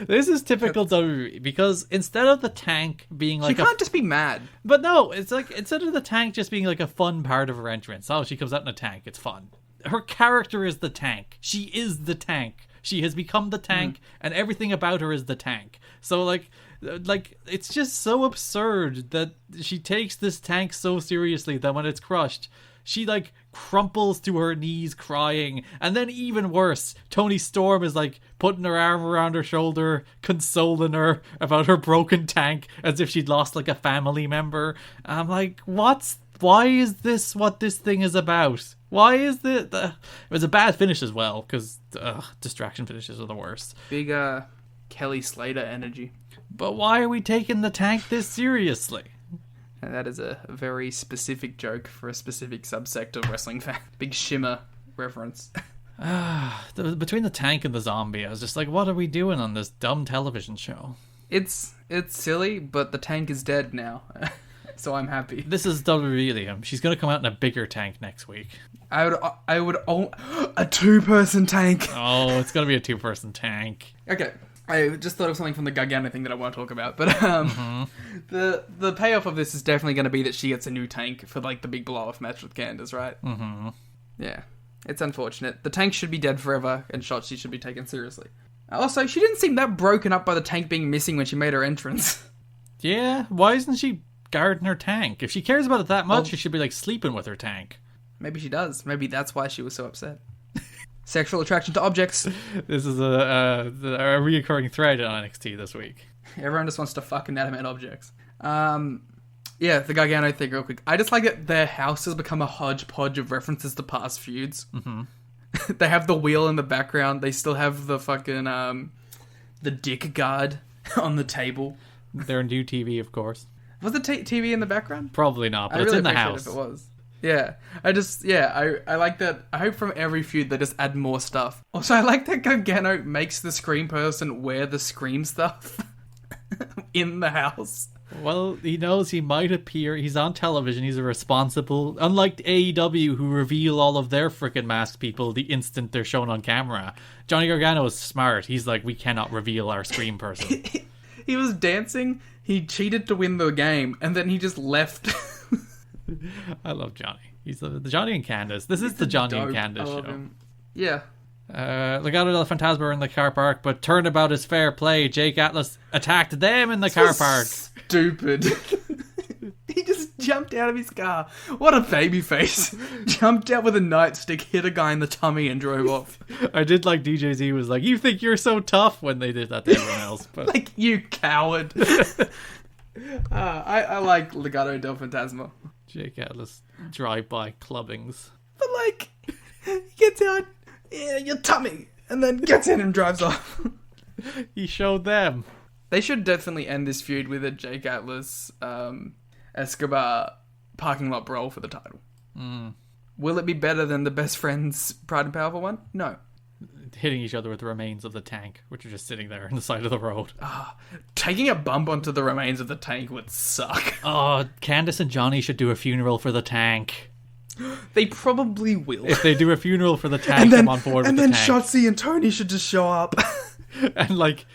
This is typical WWE, because instead of the tank being like... She can't just be mad. But no, it's like, instead of the tank just being like a fun part of her entrance, oh, she comes out in a tank, it's fun. Her character is the tank. She is the tank. She has become the tank, and everything about her is the tank. So, like, it's just so absurd that she takes this tank so seriously that when it's crushed, she, like, crumples to her knees crying. And then even worse, Toni Storm is, like, putting her arm around her shoulder, consoling her about her broken tank as if she'd lost, like, a family member. I'm like, why is this what this thing is about? Why is it? It was a bad finish as well, because distraction finishes are the worst. Big Kelly Slater energy. But why are we taking the tank this seriously? And that is a very specific joke for a specific subsect of wrestling fan. Big Shimmer reference. Between the tank and the zombie, I was just like, what are we doing on this dumb television show? It's silly, but the tank is dead now. So I'm happy. This is WWE, Liam. She's going to come out in a bigger tank next week. I would own a 2-person tank. Oh, it's going to be a 2-person tank. Okay. I just thought of something from the Gargano thing that I want to talk about, but the payoff of this is definitely going to be that she gets a new tank for like the big blow-off match with Candace, right? Mm-hmm. Yeah. It's unfortunate. The Tank should be dead forever, and Shotzi should be taken seriously. Also, she didn't seem that broken up by the Tank being missing when she made her entrance. Yeah, why isn't she guarding her tank? If she cares about it that much, she should be, like, sleeping with her tank. Maybe she does. Maybe that's why she was so upset. Sexual attraction to objects. This is a reoccurring thread on NXT this week. Everyone just wants to fuck inanimate objects. Yeah, the Gargano thing real quick. I just like that their house has become a hodgepodge of references to past feuds. Mm-hmm. They have the wheel in the background. They still have the fucking, the dick guard on the table. Their new TV, of course. Was the TV in the background? Probably not, but I it's really in the house. If it was. Yeah. I like that. I hope from every feud they just add more stuff. Also, I like that Gargano makes the Scream person wear the Scream stuff in the house. Well, he knows he might appear. He's on television. He's a responsible... Unlike AEW, who reveal all of their freaking masked people the instant they're shown on camera. Johnny Gargano is smart. He's like, we cannot reveal our Scream person. He was dancing, he cheated to win the game, and then he just left. I love Johnny. He's the Johnny and Candace. This is the Johnny and Candace show. Him. Yeah. Legado del Fantasma were in the car park, but turnabout is fair play. Jake Atlas attacked them in the car park. Stupid. He just jumped out of his car. What a baby face. Jumped out with a nightstick, hit a guy in the tummy and drove off. I did like DJZ was like, you think you're so tough when they did that to everyone else. But... like, you coward. I like Legado del Fantasma. Jake Atlas drive-by clubbings. But like, he gets out, your tummy, and then gets in and drives off. He showed them. They should definitely end this feud with a Jake Atlas, Escobar parking lot brawl for the title. Mm. Will it be better than the Best Friends Pride and Powerful one? No. Hitting each other with the remains of the tank, which are just sitting there on the side of the road. Taking a bump onto the remains of the tank would suck. Oh, Candace and Johnny should do a funeral for the tank. They probably will. If they do a funeral for the tank, I'm on board with the tank. And then Shotzi and Tony should just show up. And like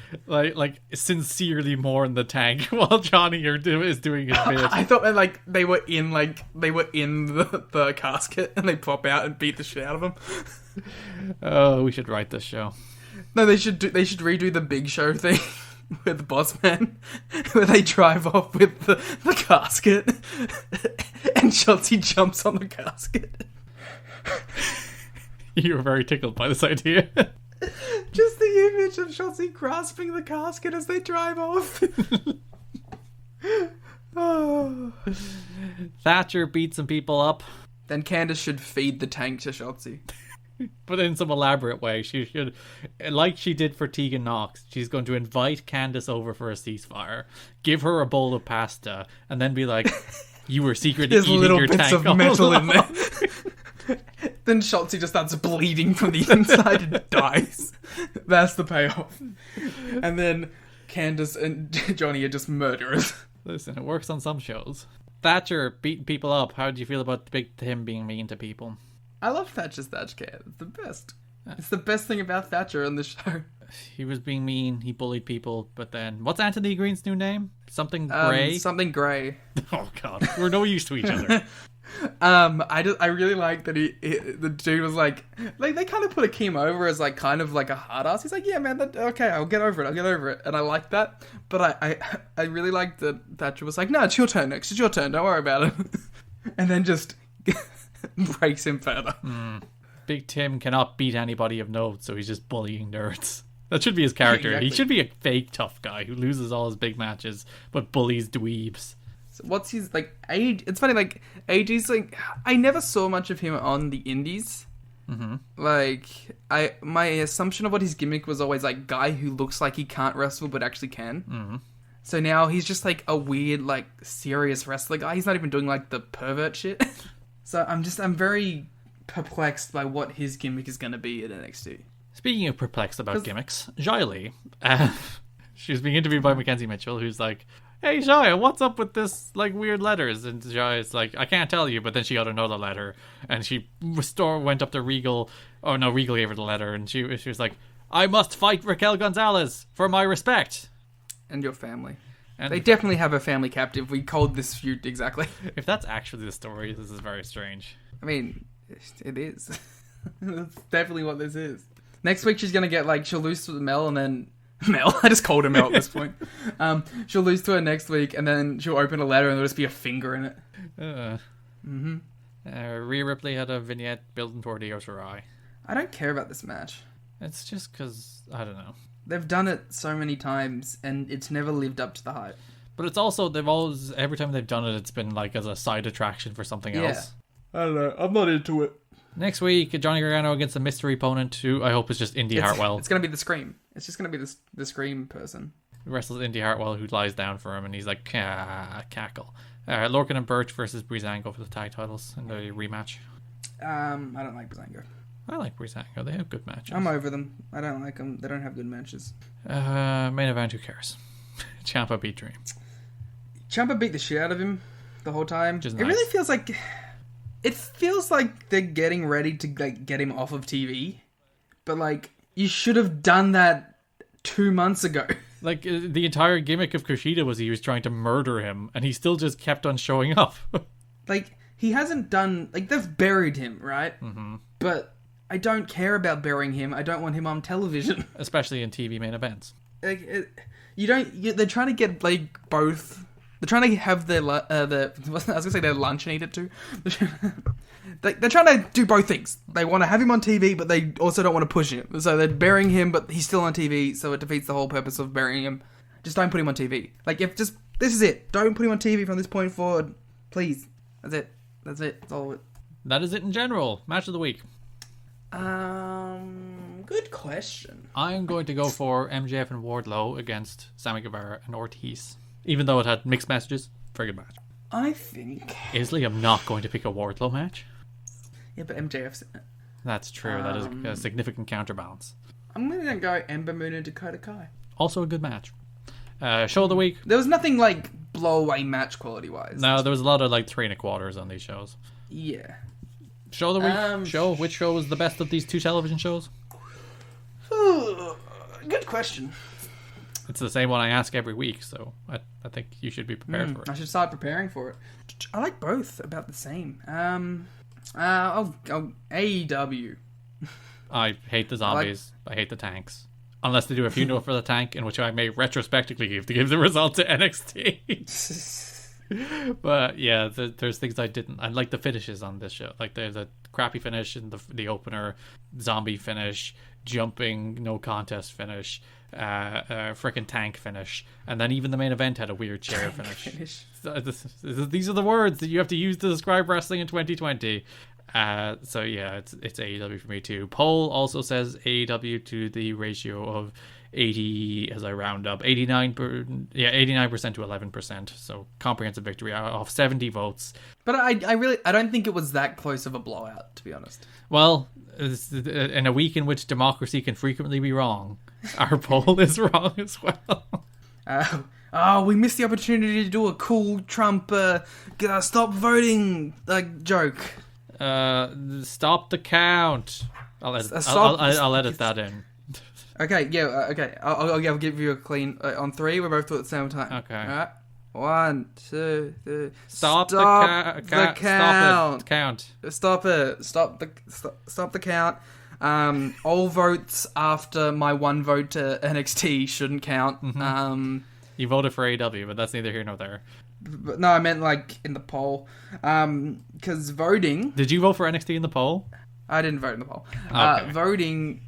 sincerely mourn the tank while Johnny is doing his bit. I thought like they were in the casket and they pop out and beat the shit out of them. Oh, we should write this show. No, they should redo the Big Show thing with the Boss Man, where they drive off with the casket and Shotzi jumps on the casket. You were very tickled by this idea. Just the image of Shotzi grasping the casket as they drive off. Oh. Thatcher beat some people up. Then Candace should feed the tank to Shotzi. But in some elaborate way. She should, like she did for Tegan Knox, she's going to invite Candace over for a ceasefire, give her a bowl of pasta, and then be like, you were secretly eating little your bits tank of metal in there. Then Shotzi just starts bleeding from the inside and dies. That's the payoff. And then Candace and Johnny are just murderers. Listen, it works on some shows. Thatcher beating people up. How do you feel about Big Tim being mean to people? I love Thatcher's Thatchcat. It's the best. It's the best thing about Thatcher on the show. He was being mean. He bullied people. But then, what's Anthony Green's new name? Something Grey? Something Grey. Oh, God. We're no use to each other. I really like that the dude was like they kind of put Akeem over as like kind of like a hard ass. He's like, yeah, man, okay, I'll get over it, and I like that. But I really like that Thatcher was like, no, it's your turn next. It's your turn. Don't worry about it. And then just breaks him further. Big Tim cannot beat anybody of note, so he's just bullying nerds. That should be his character. Exactly. He should be a fake tough guy who loses all his big matches but bullies dweebs. So what's his like age? It's funny, like AJ's like I never saw much of him on the indies. Mm-hmm. Like my assumption of what his gimmick was always like guy who looks like he can't wrestle but actually can. Mm-hmm. So now he's just like a weird like serious wrestler guy. He's not even doing like the pervert shit. So I'm very perplexed by what his gimmick is going to be at NXT. Speaking of perplexed about gimmicks, Xia she was being interviewed by Mackenzie Mitchell, who's like, hey Xia, what's up with this like weird letters? And Xia's like, I can't tell you. But then she got another letter, and she went up to Regal. Oh no, Regal gave her the letter, and she was like, I must fight Raquel Gonzalez for my respect and your family. And they definitely have a family captive. We called this feud exactly. If that's actually the story, this is very strange. I mean, it is. That's definitely what this is. Next week she's gonna get like she'll lose to Mel and then Mel. I just called her Mel at this point. She'll lose to her next week and then she'll open a letter and there'll just be a finger in it. Rhea Ripley had a vignette building toward Io Shirai. I don't care about this match. It's just because I don't know. They've done it so many times and it's never lived up to the hype. But it's also they've always every time they've done it, it's been like as a side attraction for something else. I don't know. I'm not into it. Next week, Johnny Gargano against a mystery opponent who I hope is just Indy Hartwell. It's going to be the Scream. It's just going to be the Scream person. He wrestles Indy Hartwell, who lies down for him, and he's like, cackle. Lorcan and Birch versus Breezango for the tag titles in the rematch. I don't like Breezango. I like Breezango. They have good matches. I'm over them. I don't like them. They don't have good matches. Main event, who cares? Ciampa beat Dream. Ciampa beat the shit out of him the whole time. Which is It nice. really feels like... It feels like they're getting ready to like get him off of TV. But like, you should have done that 2 months ago. Like, the entire gimmick of Kushida was he was trying to murder him, and he still just kept on showing up. Like, he hasn't done... Like, they've buried him, right? Mm-hmm. But I don't care about burying him. I don't want him on television. Especially in TV main events. Like, they're trying to get, like, both... They're trying to have their I was going to say their lunch and eat it too. They're trying to do both things. They want to have him on TV, but they also don't want to push him. So they're burying him, but he's still on TV, so it defeats the whole purpose of burying him. Just don't put him on TV. Like, this is it. Don't put him on TV from this point forward. Please. That's it. That's all of it. That is it in general. Match of the week. Good question. I'm going to go for MJF and Wardlow against Sammy Guevara and Ortiz. Even though it had mixed messages, very good match. I think... Is Liam not going to pick a Wardlow match? Yeah, but MJF's in it. That's true. That is a significant counterbalance. I'm going to go Ember Moon and Dakota Kai. Also a good match. Show of the week. There was nothing like blow away match quality wise. No, there was a lot of like 3 1/4s on these shows. Yeah. Show of the week. Which show was the best of these 2 television shows? Good question. It's the same one I ask every week, so I think you should be prepared for it. I should start preparing for it. I like both about the same. I'll AEW. I hate the zombies. I hate the tanks. Unless they do a funeral for the tank, in which I may retrospectively give the result to NXT. But yeah, there's things I didn't. I like the finishes on this show. Like there's a crappy finish in the opener, zombie finish, jumping no contest finish, frickin' tank finish, and then even the main event had a weird chair finish. These are the words that you have to use to describe wrestling in 2020. So yeah, it's AEW for me too. Poll also says AEW to the ratio of 80 as I round up 89% to 11%. So comprehensive victory off 70 votes. But I don't think it was that close of a blowout, to be honest. Well, in a week in which democracy can frequently be wrong, our poll is wrong as well. We missed the opportunity to do a cool Trump stop voting joke. Stop the count. I'll edit that in. Okay, yeah, okay. I'll give you a clean on 3. We're both do it at the same time. Okay. All right. 1, 2, 3. Stop the count. Stop it. Stop the count. All votes after my 1 vote to NXT shouldn't count. Mm-hmm. You voted for AEW, but that's neither here nor there. But no, I meant like in the poll. Because voting. Did you vote for NXT in the poll? I didn't vote in the poll. Okay. Voting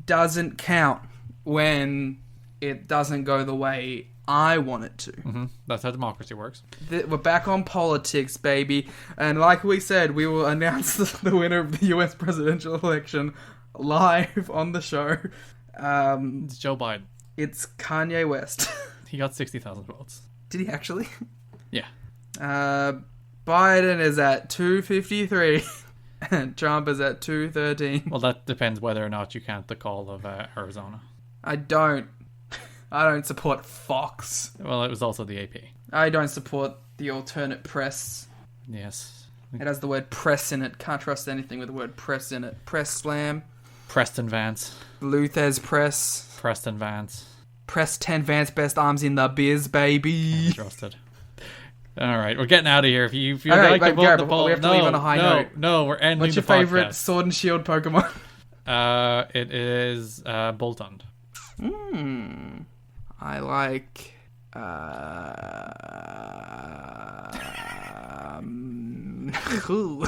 doesn't count when it doesn't go the way I want it to. Mm-hmm. That's how democracy works. We're back on politics, baby. And like we said, we will announce the winner of the US presidential election live on the show. It's Joe Biden. It's Kanye West. He got 60,000 votes. Did he actually? Yeah. Biden is at 253. And Trump is at 213. Well, that depends whether or not you count the call of Arizona. I don't support Fox. Well, it was also the AP. I don't support the alternate press. Yes. It has the word press in it. Can't trust anything with the word press in it. Press Slam. Preston Vance. Luther's Press. Preston Vance. Press 10 Vance, best arms in the biz, baby. Trusted. All right, we're getting out of here. If you All right, like to vote in Garrett, the poll, we have to leave on a high note. No, we're ending What's the your favorite podcast. Sword and Shield Pokemon? It is Boltund. I like.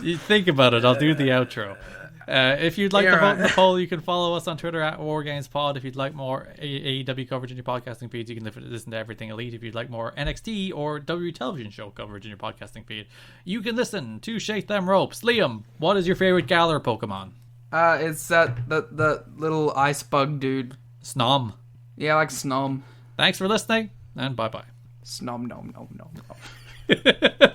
You think about it. I'll do the outro. If you'd like to vote in the poll, you can follow us on Twitter at WarGamesPod. If you'd like more AEW coverage in your podcasting feeds, you can listen to Everything Elite. If you'd like more NXT or W television show coverage in your podcasting feed, you can listen to Shake Them Ropes. Liam, what is your favorite Galar Pokemon? It's that little ice bug dude. Snom. Yeah, I like Snom. Thanks for listening, and bye-bye. Snom, nom, nom, nom, nom.